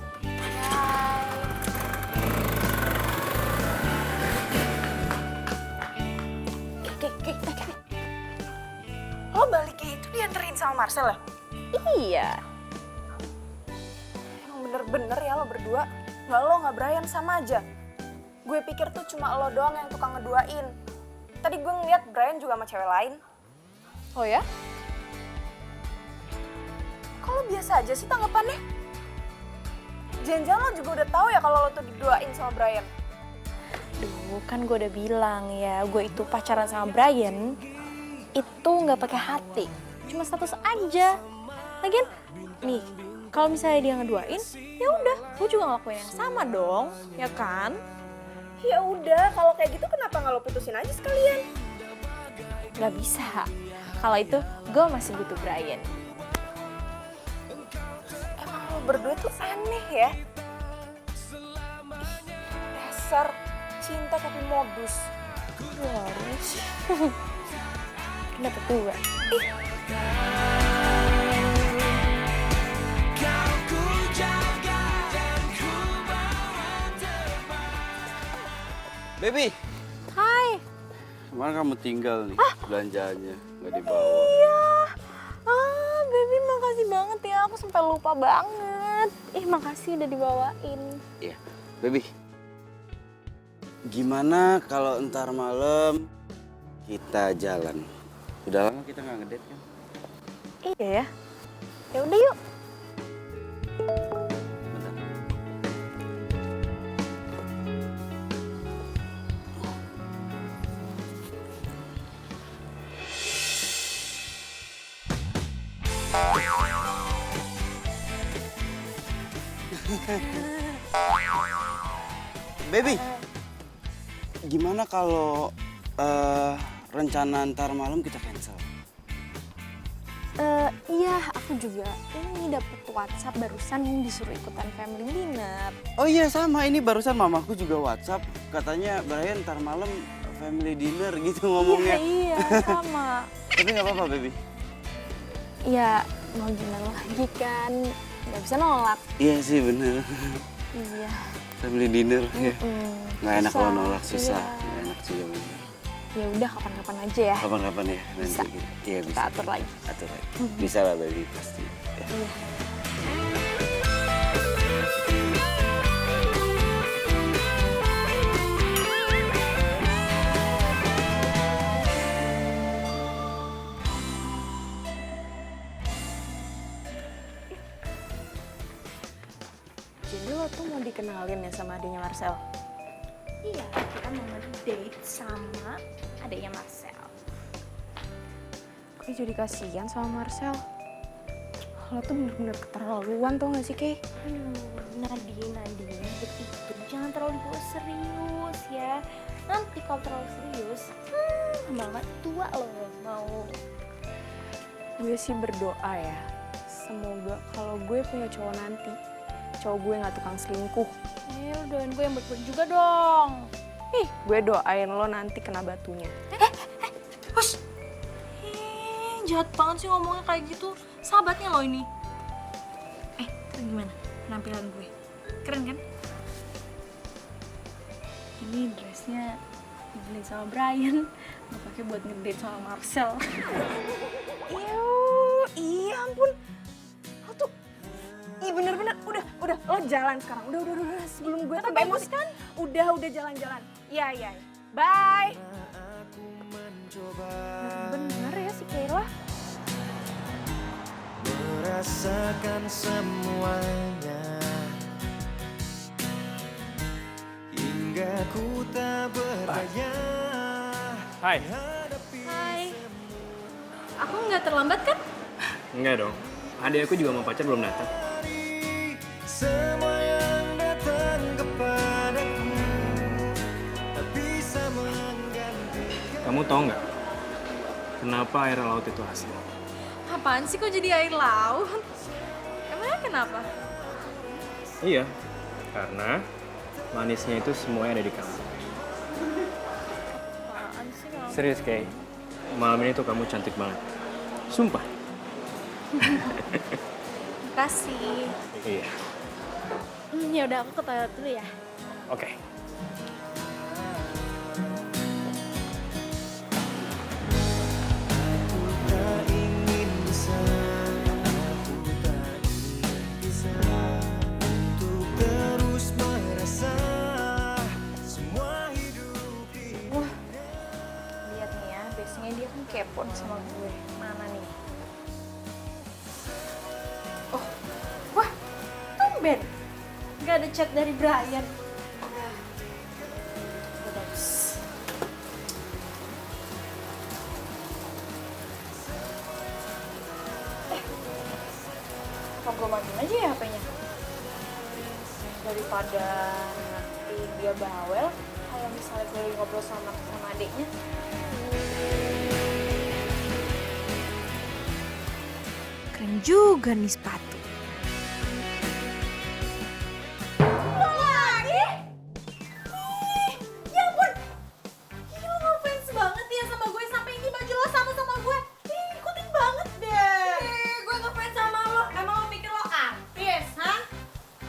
Lo baliknya itu dianterin sama Marcel ya? Iya. Emang bener-bener ya lo berdua. Nggak lo, nggak Brian, sama aja. Gue pikir tuh cuma lo doang yang tukang ngeduain. Tadi gue ngeliat Brian juga sama cewek lain. Oh ya? Kok lo biasa aja sih tanggapannya? Jangan-jangan lo juga udah tahu ya kalau lo tuh diduain sama Brian. Duh, kan gue udah bilang ya, gue itu pacaran sama Brian itu nggak pakai hati, cuma status aja. Lagian, nih, kalau misalnya dia ngeduain, ya udah, gue juga ngelakuin yang sama dong, ya kan? Ya udah, kalau kayak gitu kenapa nggak lo putusin aja sekalian? Gak bisa. Kalau itu, gue masih butuh Brian. Emang lo berdua tuh aneh ya. Dasar cinta tapi modus. Harus. Dapat dua. Kau ku jaga dan ku bawa terbang. Baby, Hai. kemana kamu tinggal nih belanjaannya? Nggak dibawa. Iya. Baby makasih banget ya. Aku sampai lupa banget. Makasih udah dibawain. Iya, baby. Gimana kalau ntar malam kita jalan? Udah lama kita nggak ngedate kan? Iya ya. Ya udah yuk. Bentar. Baby, gimana kalau rencana ntar malam kita cancel? Iya, aku juga ini dapet WhatsApp barusan disuruh ikutan family dinner. Oh iya sama, ini barusan mamaku juga WhatsApp. Katanya Brian ntar malam family dinner gitu ngomongnya. Iya, sama. Tapi nggak apa-apa baby. Ya, mau gimana lagi kan? Gak bisa nolak. Iya sih bener. Iya. Family dinner ya. Nggak enak kalau nolak, susah. Iya. Nggak enak juga bener. Ya udah kapan-kapan aja ya. Kapan-kapan ya nanti. Bisa. Iya bisa. Kita atur lagi. Atur lagi. Bisa lah baby pasti. Ya. Iya. Jadi lo tuh mau dikenalin ya sama adiknya Marcel? Iya, kita mau ngedate sama adiknya Marcel. Gue jadi kasihan sama Marcel. Lo tuh bener-bener keterlaluan tau gak sih, Kay? Aduh, Nadine, itu jangan terlalu dibawa serius ya. Nanti kalau terlalu serius, lama-lama tua loh mau. Gue sih berdoa ya, semoga kalau gue punya cowok nanti, cowok gue nggak tukang selingkuh. Lu doain gue yang baik-baik juga dong. Ih, gue doain lo nanti kena batunya. Hush. Jahat banget sih ngomongnya kayak gitu. Sahabatnya lo ini. Itu gimana penampilan gue? Keren kan? Ini dressnya dibeli sama Brian. Gue pakai buat ngedate sama Marcel. Iya ampun. Lo tuh, ih bener-bener, udah, lo jalan sekarang. Udah, sebelum gue tambah emosi kan. Udah jalan-jalan. Iya. Bye. Bener ya si Kayla. Merasakan semuanya hingga ku tak berdaya. Hai. Hai. Aku nggak terlambat kan? Enggak dong. Adik aku juga mau pacar belum datang. Semua yang datang kepadaku tak bisa menggantikan. Kamu tahu nggak kenapa air laut itu asin? Apaan sih kok jadi air laut? Emangnya kenapa? Iya, karena manisnya itu semuanya ada di kamu. Apaan sih kamu? Serius, Kay. Malam ini tuh kamu cantik banget. Sumpah. Makasih. Iya. Ya udah aku ke toilet dulu ya. Oke. Tak ingin bisa, aku tak ingin bisa untuk terus merasa semua hidup ini. Lihat nih ya, biasanya dia kan kepo sama gue. Mana nih? Oh, wah, tumben. Gak ada chat dari Brian. Udah bagus. Apa gue matiin aja ya HP-nya? Daripada nanti dia bawel, kalau misalnya gue lagi ngobrol sama adiknya. Keren juga nih sepatu. Ya ampun, ini lo ngefans banget ya sama gue sampai ini baju lo sama gue. Ikutin banget deh. Gue ngefans sama lo, emang lo pikir lo artis, hah?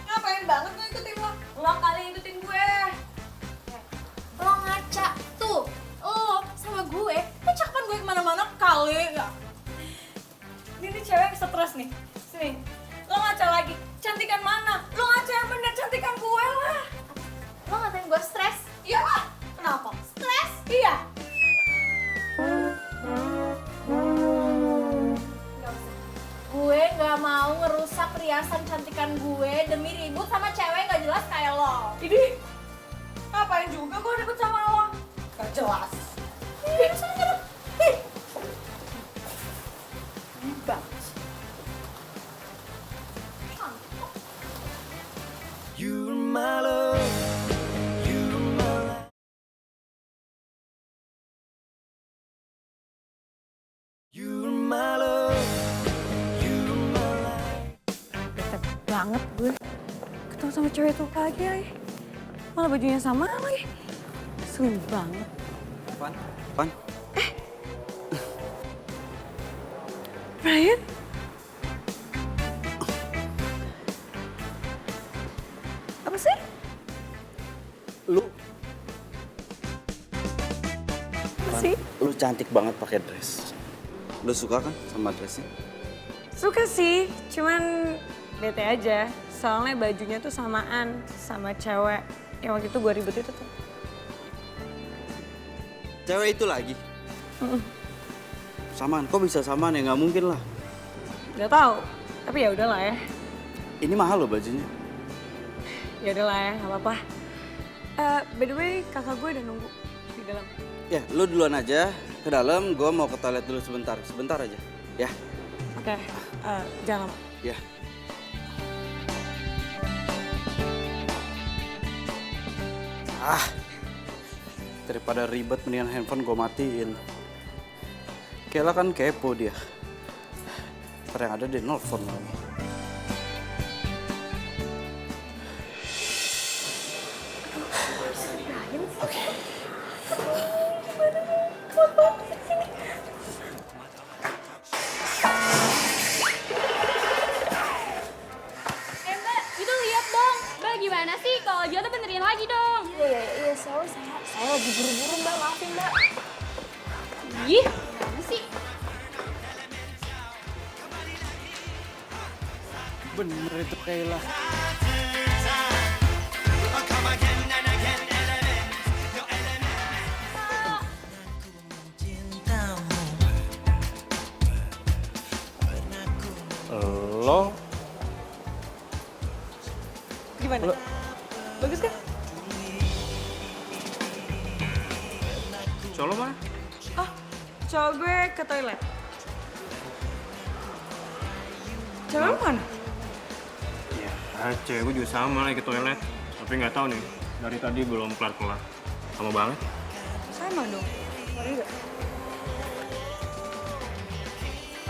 Ngapain banget gue ikutin lo? Lo kali ikutin gue. Lo ngaca tuh, lo sama gue, cakepan gue kemana-mana kali ya. Ini cewek yang stres nih, sini. Lo ngaca lagi, cantikan mana? Lo ngaca yang bener, cantikan gue lah. Lo ngatain gue stres? Iya lah. Kenapa? Stres? Iya. Gak usah. Gue gak mau ngerusak perhiasan cantikan gue demi ribut sama cewek gak jelas kayak lo. Ini ngapain juga gue deket sama lo? Gak jelas. Ih, sana sana. Ih. Ini banget. You're my love, you're my life. You're my love, you're my life. Bete banget gue ketemu sama cewek itu lagi. Malah bajunya sama lagi. Sering banget. Pan. Brian? Apa sih? Lu cantik banget pakai dress. Lu suka kan sama dressnya? Suka sih, cuman bete aja. Soalnya bajunya tuh samaan sama cewek yang waktu itu gue ribet itu tuh. Cewek itu lagi? Samaan, kok bisa samaan ya? Nggak mungkin lah. Gak tahu, tapi ya udahlah ya. Ini mahal loh bajunya. Ya udahlah ya, nggak apa-apa. By the way, kakak gue udah nunggu di dalam. Ya, lu duluan aja ke dalam. Gua mau ke toilet dulu sebentar aja. Ya, Oke, jangan lama. ya. Daripada ribet mendingan handphone gue matiin. Kayla kan kepo dia. Ntar yang ada dia nelfon lagi. Mbak, itu lihat dong. Mbak gimana sih? Kalau jatuh benerin lagi dong. Iya, sorry, saya lagi buru-buru mbak, maafin mbak. Ih, gimana sih? Bener itu Kayla. Lo Gimana? Bagus kan? cowok lo mana? Oh, cowok gue ke toilet. Cewek lu mana? Ya, cewek gue juga sama lagi ke toilet. Tapi nggak tahu nih, dari tadi belum kelar-kelar. Lama banget. Sama dong. Sorry gak?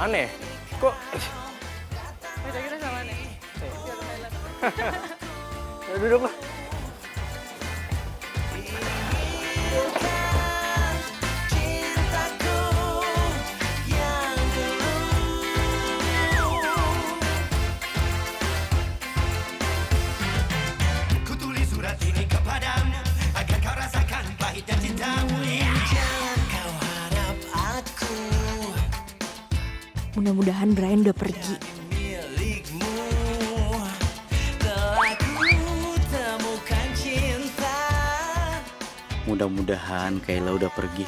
Aneh, kok Beda kita sama nih. Dia ke toilet. ya duduk lah. Kutulis surat ini kepadamu agar kau rasakan pahitnya cintamu. Jangan kau harap aku Mudah-mudahan Brian udah pergi. milikmu. Telah ku temukan cinta Mudah-mudahan Kayla udah pergi.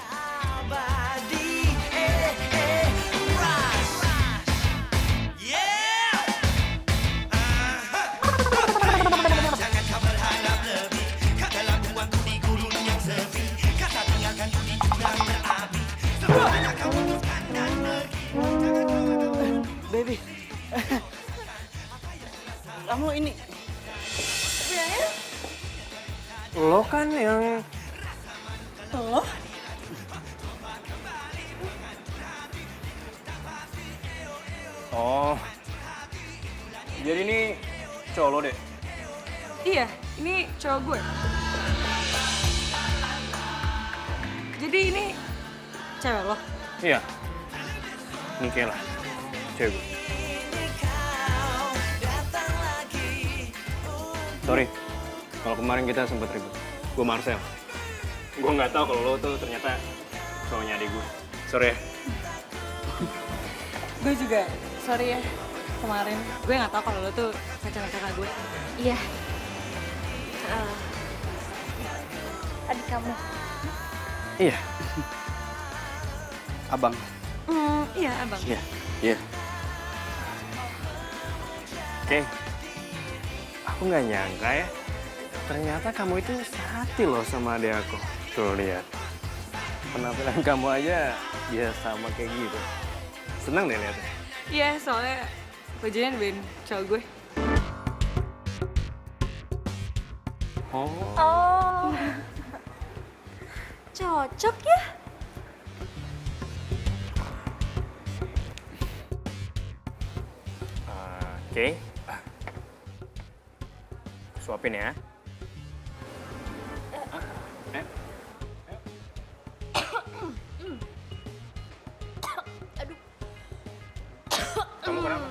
abadi. Rush. Yeah. Jangan kau berharap lebih. Katalah buangku di gurun yang sepi. Kata tinggalkan ku di jurang berapi. Semuanya kau putuskan dan pergi. Baby. Kamu ini Lo kan yang Lo? oh, jadi ini cowok lo deh. Iya, ini cowok gue. Jadi ini cewek lo? Iya, ini Kayla, cewek gue. Sorry, kalau kemarin kita sempet ribut. Gue Marcel. Gue nggak tahu kalau lo tuh ternyata cowoknya adik gue. Sorry ya. Gue juga, sorry ya kemarin. Gue gak tahu kalau lo tuh pacar kakak gue. Iya. Adik kamu. Iya. abang. Iya abang. Iya. Iya. Oke. Aku nggak nyangka ya. Ternyata kamu itu sehati loh sama adik aku. Tuh lihat. Penampilan kamu aja dia sama kayak gitu. Senang deh lihatnya. Iya, soalnya bajunya nemuin cowok gue. Oh. Oh. Cocok ya? Oke. Suapin ya. Aduh. Kamu kenapa?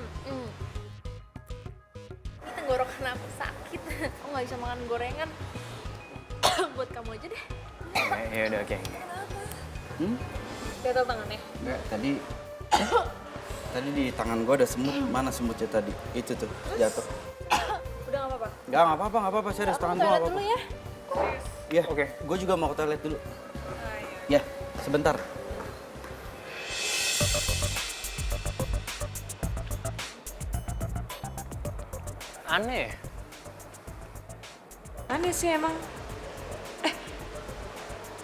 Ini tenggorokan aku sakit. Aku nggak bisa makan gorengan. Buat kamu aja deh. Ya udah oke. Gatel tangannya. Enggak, tadi di tangan gua ada semut. Mana semutnya tadi? Itu tuh, jatuh. Udah gak apa-apa? Nggak apa-apa, serius. Tangan gua nggak Toilet dulu apa-apa. ya. Iya, Oke. Gua juga mau ke toilet dulu. Ya, sebentar. Aneh. Aneh sih emang.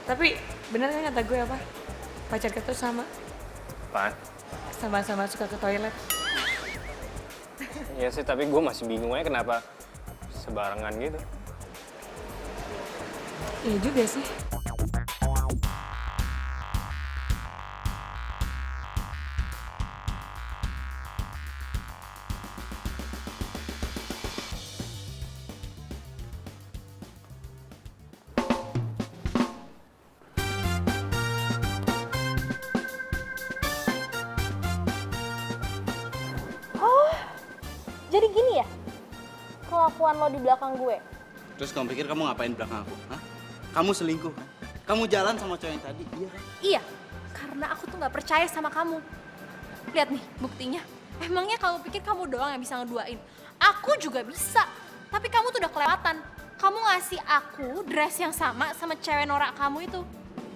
Tapi bener kan kata gue apa? Pacar kita tuh sama. Apaan? Sama-sama suka ke toilet. Iya sih, tapi gue masih bingung aja kenapa sebarengan gitu. Iya juga sih. Jadi gini ya, kelakuan lo di belakang gue. Terus kamu pikir kamu ngapain belakang aku? Hah? Kamu selingkuh kan? Kamu jalan sama cowok yang tadi, iya kan? Iya, karena aku tuh nggak percaya sama kamu. Lihat nih buktinya. Emangnya kamu pikir kamu doang yang bisa ngeduain? Aku juga bisa. Tapi kamu tuh udah kelewatan. Kamu ngasih aku dress yang sama cewek norak kamu itu.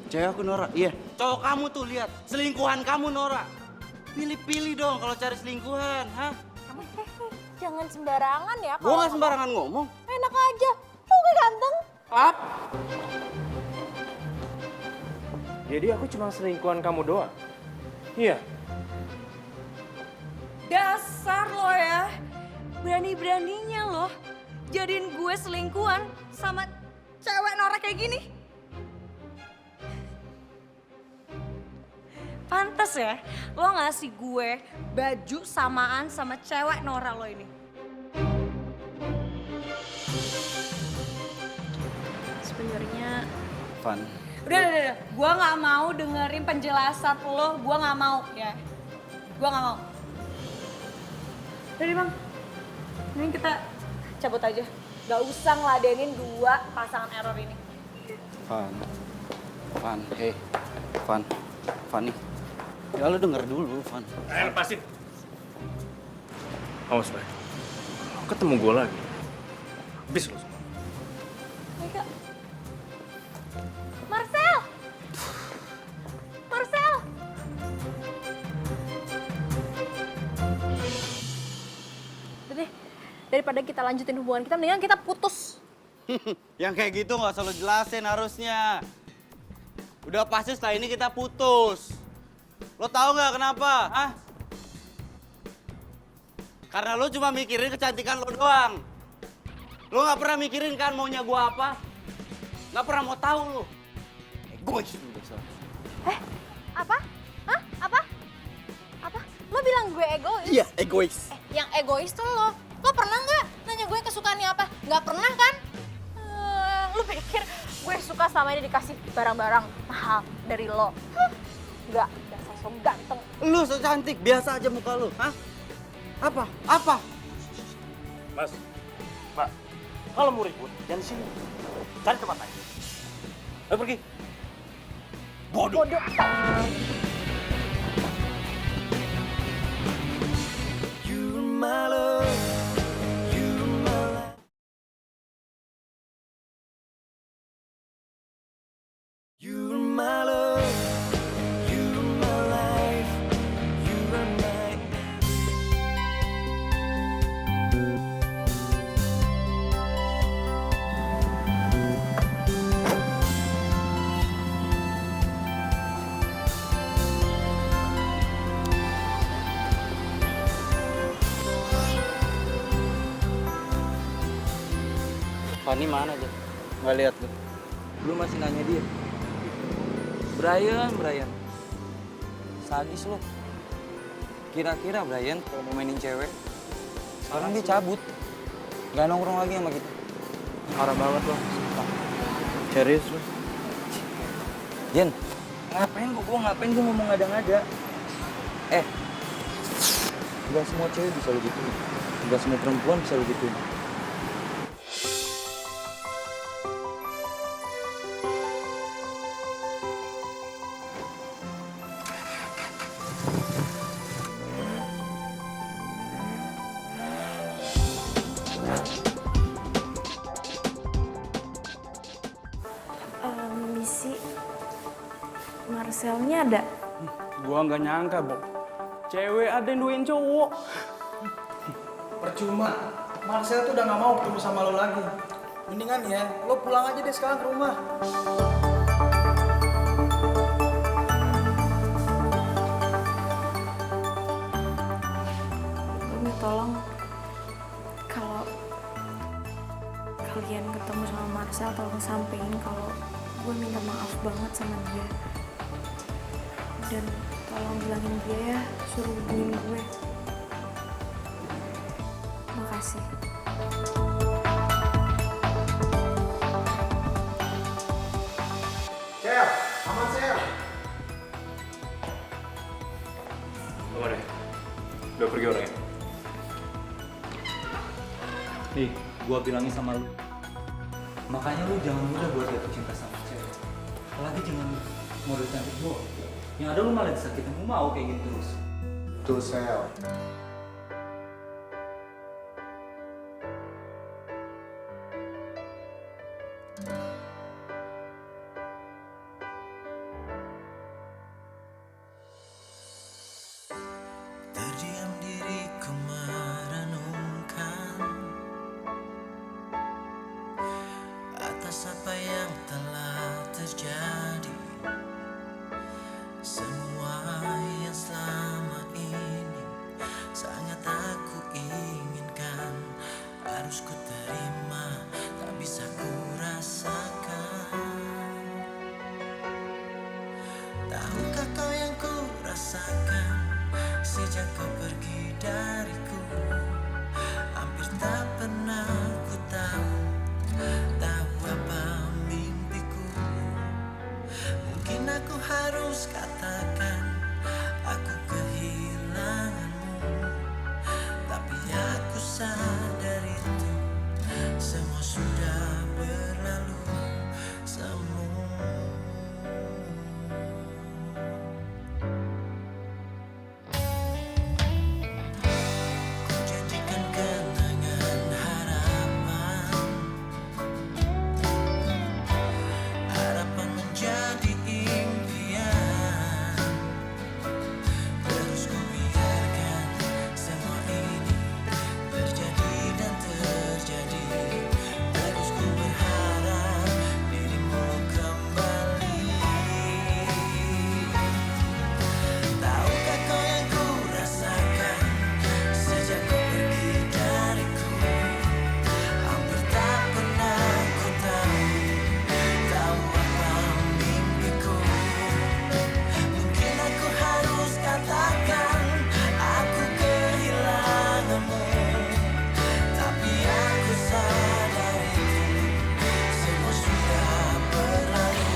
Cewek aku Nora, iya. Cowok kamu tuh lihat, selingkuhan kamu Nora. Pilih-pilih dong kalau cari selingkuhan, hah? Kamu jangan sembarangan ya. Gue gak sembarangan ngomong. Enak aja, gue ganteng. Apa? Jadi aku cuma selingkuhan kamu doang? Iya. Dasar lo ya, berani-beraninya lo jadiin gue selingkuhan sama cewek norak kayak gini. Pantes ya, lo ngasih gue baju samaan sama cewek norak lo ini. Sebenarnya Van. Udah. Gue gak mau dengerin penjelasan lo, gue gak mau ya. Gue gak mau. Jadi bang, ini kita cabut aja. Gak usah ngeladenin dua pasangan error ini. Van, hey, Van nih. Ya lu denger dulu, Van. Lepasin. Awas, Bay. Lo ketemu gue lagi. Habis lo semua. Mega. Marcel! Marcel! Udah deh, daripada kita lanjutin hubungan kita, mendingan kita putus. Yang kayak gitu gak usah lo jelasin harusnya. Udah pasti setelah ini kita putus. Lo tahu nggak kenapa? Hah? Karena lo cuma mikirin kecantikan lo doang. Lo nggak pernah mikirin kan maunya gua apa? Nggak pernah mau tahu lo. Egois lo dasar. Apa? Hah? Apa? Apa? Lo bilang gue egois? Iya, egois. Yang egois tuh lo. Lo pernah nggak nanya gue kesukaannya apa? Nggak pernah kan? Lo pikir gue suka sama ini dikasih barang-barang mahal dari lo? Nggak, dasar so ganteng. Lo so cantik, biasa aja muka lo. Hah? Apa? Mas, Mbak, kalau mau ribut, jangan di sini. Cari tempat lain. Ayo pergi. Bodoh. You're my love, you're my life. You're my love, you're my life, you are my Fanny mana aja? Nggak lihat lo. Lu masih nanya dia. Brian. Sadis lo. Kira-kira Brian kalau mau mainin cewek, sekarang dia cabut. Gak nongkrong lagi sama kita. Parah banget lo. Serius lo? Jen, ngapain gua ngomong ngada-ngada? Gak semua cewek bisa lo gituin. Gak semua perempuan bisa lo gituin. Misi, Marcelnya ada? Gua nggak nyangka, Bob. Cewek ada yang duain cowok. Percuma, Marcel tuh udah gak mau ketemu sama lo lagi. Mendingan ya, lo pulang aja deh sekarang ke rumah. Gue minta tolong kalau kalian ketemu sama Marcel, tolong sampein kalau gue minta maaf banget sama dia. Dan tolong bilangin dia ya, suruh hubungin gue. Makasih. Sel, aman Sel. Tunggu deh. Udah pergi orangnya. Nih, gua bilangin sama lu. Makanya lu jangan mudah buat jatuh cinta sama cewek. Apalagi jangan model cantik doang. Yang ada lu malah disakitin, lu mau kayak gitu terus. Tuh, Sel. Terdiam diriku merenungkan atas apa yang telah terjadi. Semua yang selama ini sangat aku inginkan, harus ku terima, tak bisa ku rasakan. Tahukah kau yang ku rasakan sejak kau pergi dariku? Hampir tak pernah ku tahu apa mimpiku. Mungkin aku harus katakan aku kehilanganmu, tapi aku sadar itu semua sudah berlalu semua. Ku janjikan kenangan harapan, harapan menjadi impian. Terus ku biarkan semua ini terjadi dan terjadi. Terus ku berharap dirimu kembali. Tahukah kau yang ku rasakan sejak kau pergi dariku? Hampir tak pernah ku tahu apa mimpiku. Mungkin aku harus katakan aku kehilanganmu, tapi aku sadar itu semua sudah berlalu.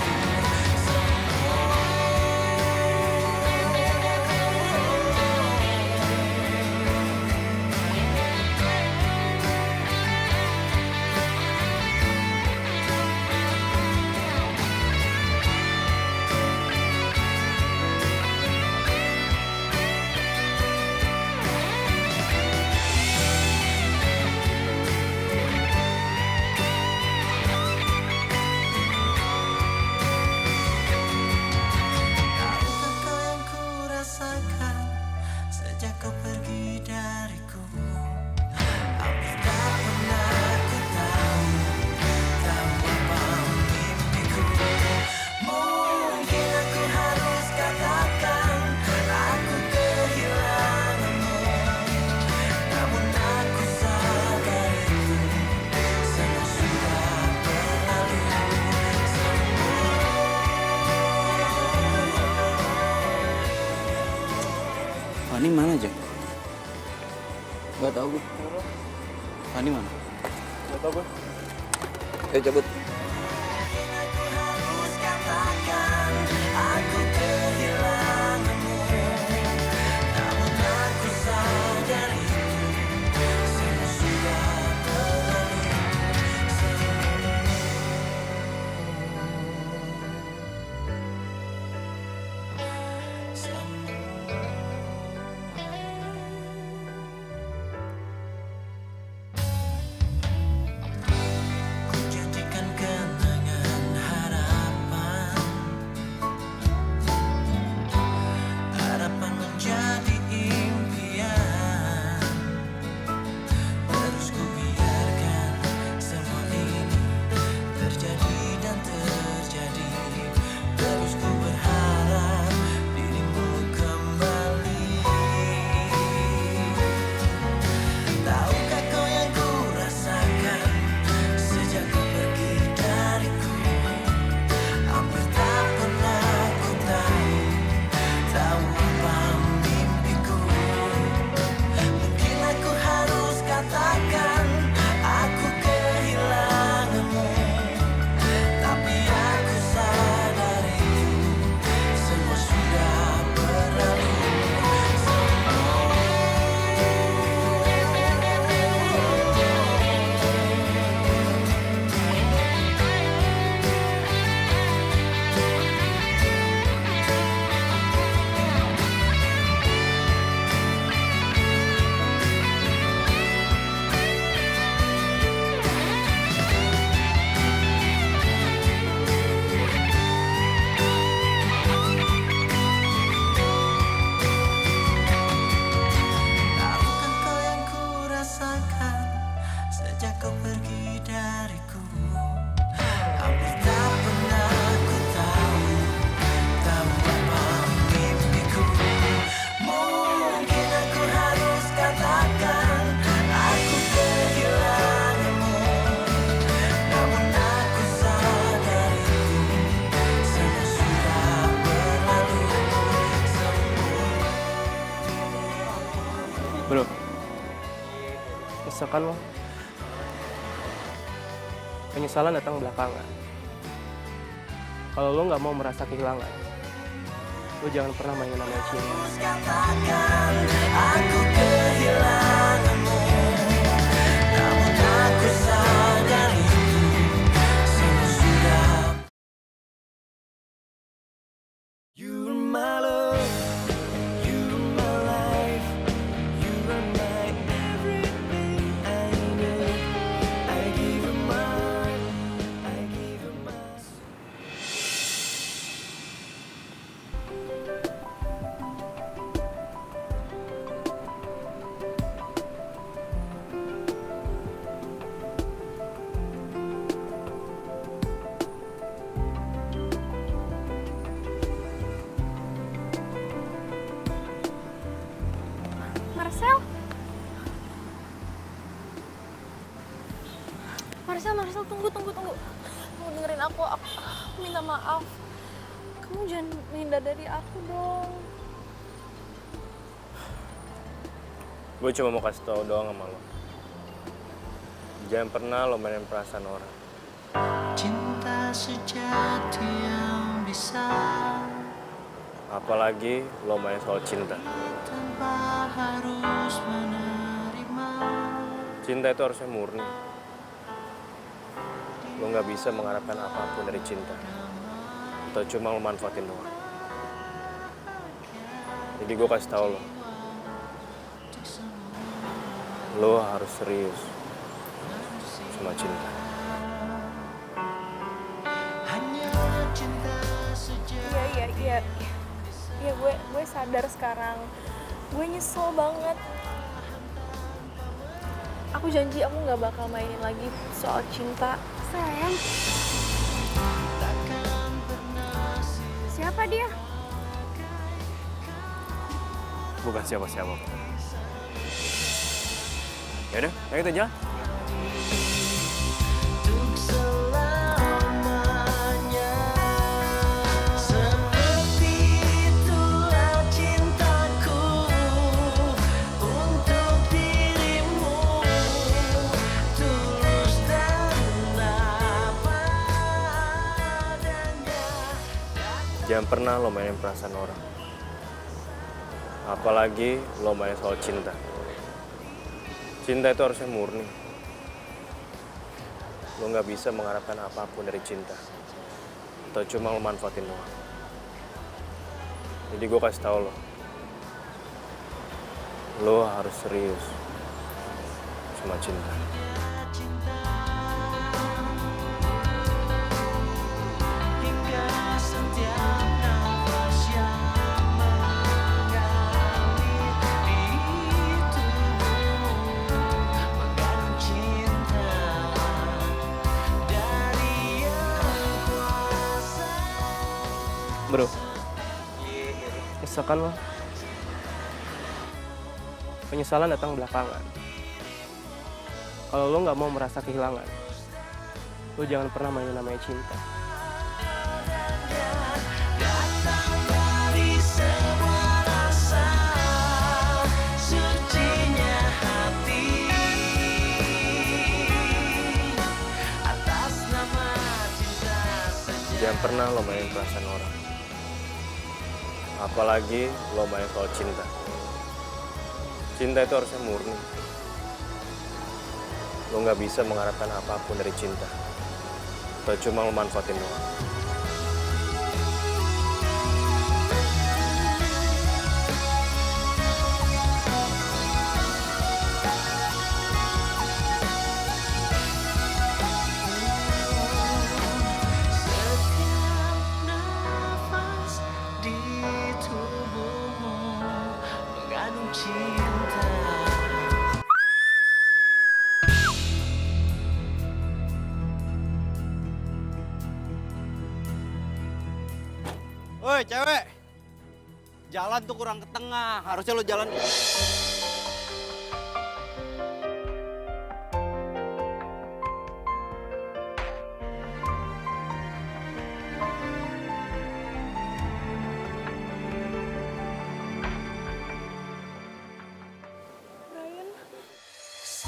Tahukah kau yang ku rasakan sejak kau pergi dariku? Hampir tak pernah ku tahu apa mimpiku. Mungkin aku harus katakan aku kehilanganmu, namun aku sadar itu semua sudah berlalu. Fani mana, Jack? Gak tau gue. Fani mana? Gak tau gue. Ayo cabut. Aku harus katakan aku kehilanganmu, namun aku sadar itu semua sudah berlalu. Ku janjikan Misalkan lo, penyesalan datang belakangan. Kalau lo nggak mau merasa kehilangan, lo jangan pernah mainin namanya cinta. Katakan aku kehilanganmu, namun aku sadar itu semua sudah. You're my love, you're my life, you are my everything I need. I give you my, I give you my. Marcel? Marcel, tunggu. Kamu dengerin aku minta maaf. Kamu jangan menghindar dari aku dong. Gue cuma mau kasih tau doang sama lo. Jangan pernah lo mainin perasaan orang. Cinta sejati yang bisa Apalagi lo main soal cinta. tanpa harus menerima. Cinta itu harusnya murni. Lo nggak bisa mengharapkan apapun dari cinta. Atau cuma lo manfaatin doang. Jadi gue kasih tau lo. Lo harus serius sama cinta. Hanya cinta sejati. Iya, gue sadar sekarang. Gue nyesel banget. Aku janji aku nggak bakal mainin lagi soal cinta. Sayang. Siapa dia? Bukan siapa-siapa. Yaudah, ayo kita jalan. Untuk selamanya. Seperti itulah cintaku untuk dirimu. Tulus dan apa adanya. Jangan pernah lo mainin perasaan orang. Apalagi lo main soal cinta. Cinta itu harusnya murni. Lo nggak bisa mengharapkan apapun dari cinta. Atau cuma lo manfaatin doang. Jadi gue kasih tau lo. Lo harus serius sama cinta. Hingga setiap nafas yang mengalir di tubuhmu mengandung cinta dari yang kuasa. Bro, misalkan lo, penyesalan datang belakangan. Kalau lo nggak mau merasa kehilangan, lo jangan pernah mainin namanya cinta. Datang dari sebuah rasa sucinya hati atas nama cinta sejati. Jangan pernah lo mainin perasaan orang. Apalagi lo main soal cinta. Cinta itu harusnya murni. Lo nggak bisa mengharapkan apapun dari cinta. Atau cuma lo manfaatin doang. Setiap nafas di tubuhmu mengandung cinta. Woi cewek, jalan tuh kurang ke tengah, harusnya lo jalan.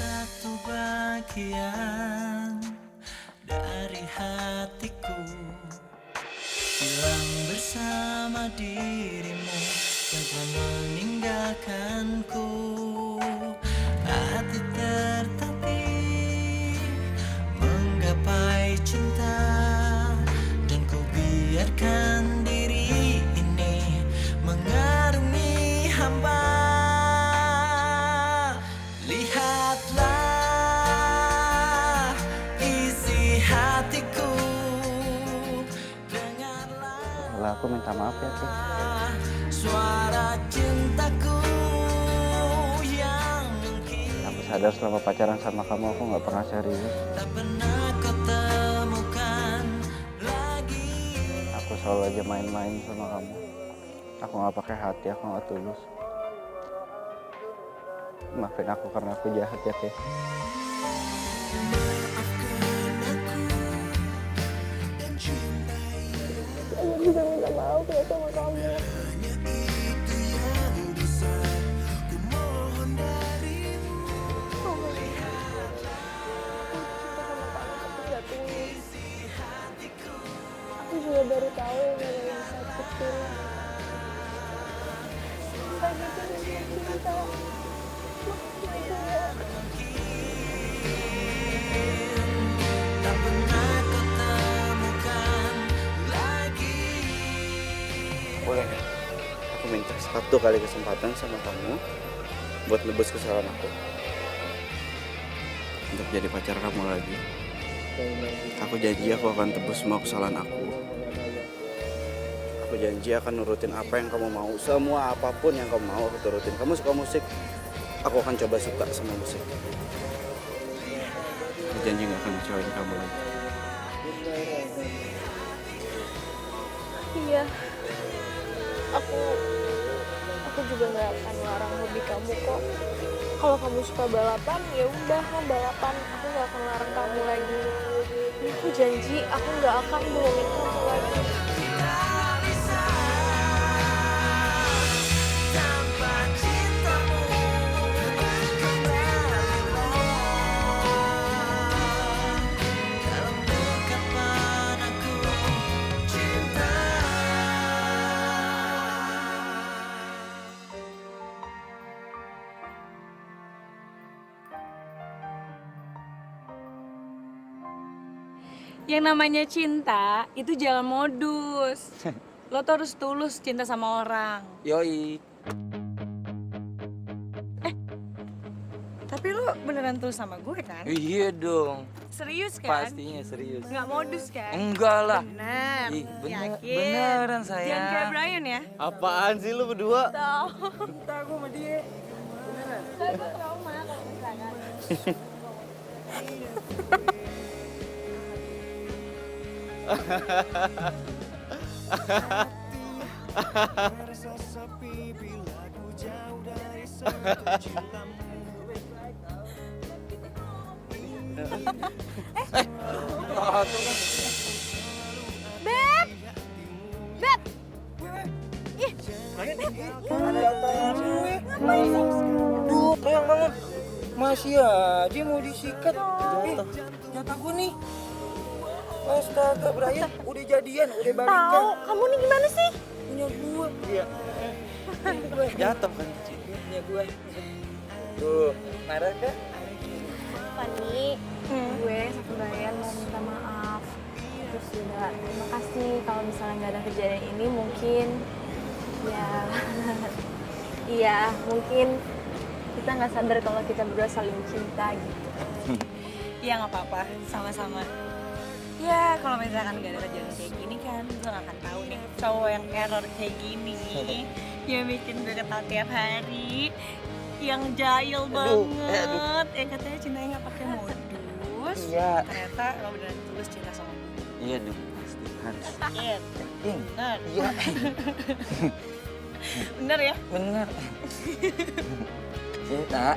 satu bagian dari hatiku hilang bersama dirimu yang telah meninggalkanku. Hati tertatih menggapai cinta dan ku biarkan diri ini mengarungi hamba. Lihatlah isi hatiku, dengarlah Lah aku minta maaf ya, Teh. suara cintaku yang mungkin Aku sadar selama pacaran sama kamu aku nggak pernah serius. tak pernah kau temukan lagi. Aku selalu aja main-main sama kamu. Aku nggak pakai hati, aku nggak tulus. Maafin aku karena aku jahat ya, Teh. Aku juga minta maaf ya sama kamu. Aku juga baru tahu kalau yang sakit itu cinta. Tak pernah kau temukan lagi. Boleh ya? Aku minta satu kali kesempatan sama kamu buat nebus kesalahan aku. Untuk jadi pacar kamu lagi. Aku janji aku akan tebus semua kesalahan aku. Aku janji akan nurutin apa yang kamu mau. Semua apapun yang kamu mau aku turutin. Kamu suka musik, aku akan coba suka sama musik. Aku janji gak akan ngecewain kamu lagi. Iya. Aku juga nggak akan larang hobi kamu kok. Kalau kamu suka balapan, ya udah kamu balapan. Aku nggak akan larang kamu lagi. Aku janji aku nggak akan bohongin kamu lagi. Tanpa cintamu dalam dekapan aku cinta. Yang namanya cinta itu jangan modus. Lo tuh harus tulus cinta sama orang. Yoi. Tapi lo beneran tulus sama gue kan? Iya dong. Serius kan? Pastinya serius. Nggak modus kan? Enggak lah. Bener. Ih, Yakin? beneran Jangan sayang. kayak Brian ya. Apaan sih lu berdua? Ntar gue sama dia. Beneran. Gue trauma kalau misalkan. Merasa sepi bila ku jauh dari sentuh cintamu. Beb! Beb! Ih, Duh, yang bangun. Masih aja mau disikat. Jatah gue nih. Astaga, Brian, udah jadian, udah balikan. tahu kamu nih gimana sih? Punya gue. Iya. Jatuh kan. Punya gue. Tuh, marah kan? Fanny, gue sama Brian mau minta maaf. Terus juga terima kasih kalau misalnya nggak ada kejadian ini mungkin ya iya mungkin kita nggak sadar kalau kita berdua saling cinta gitu. Iya nggak apa-apa, sama-sama. Ya kalau misalkan gak ada kejadian kayak gini kan, gue gak akan tahu nih cowok yang error kayak gini, yang bikin gue ketawa tiap hari, yang jahil banget, yang katanya cintanya gak pakai modus. Iya. Ternyata lo beneran tulus cinta sama gue. Iya dong, pasti. Harus. Iya, bener. Iya. Bener ya? Bener. Cinta.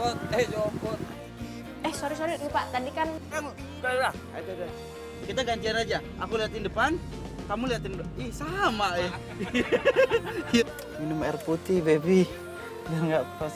Jopot. Jopot. Sorry lupa tadi kan Udah. Kita gantian aja. Aku liatin depan, kamu liatin belakang. Ih, sama ya. Minum air putih, baby. Biar nggak pas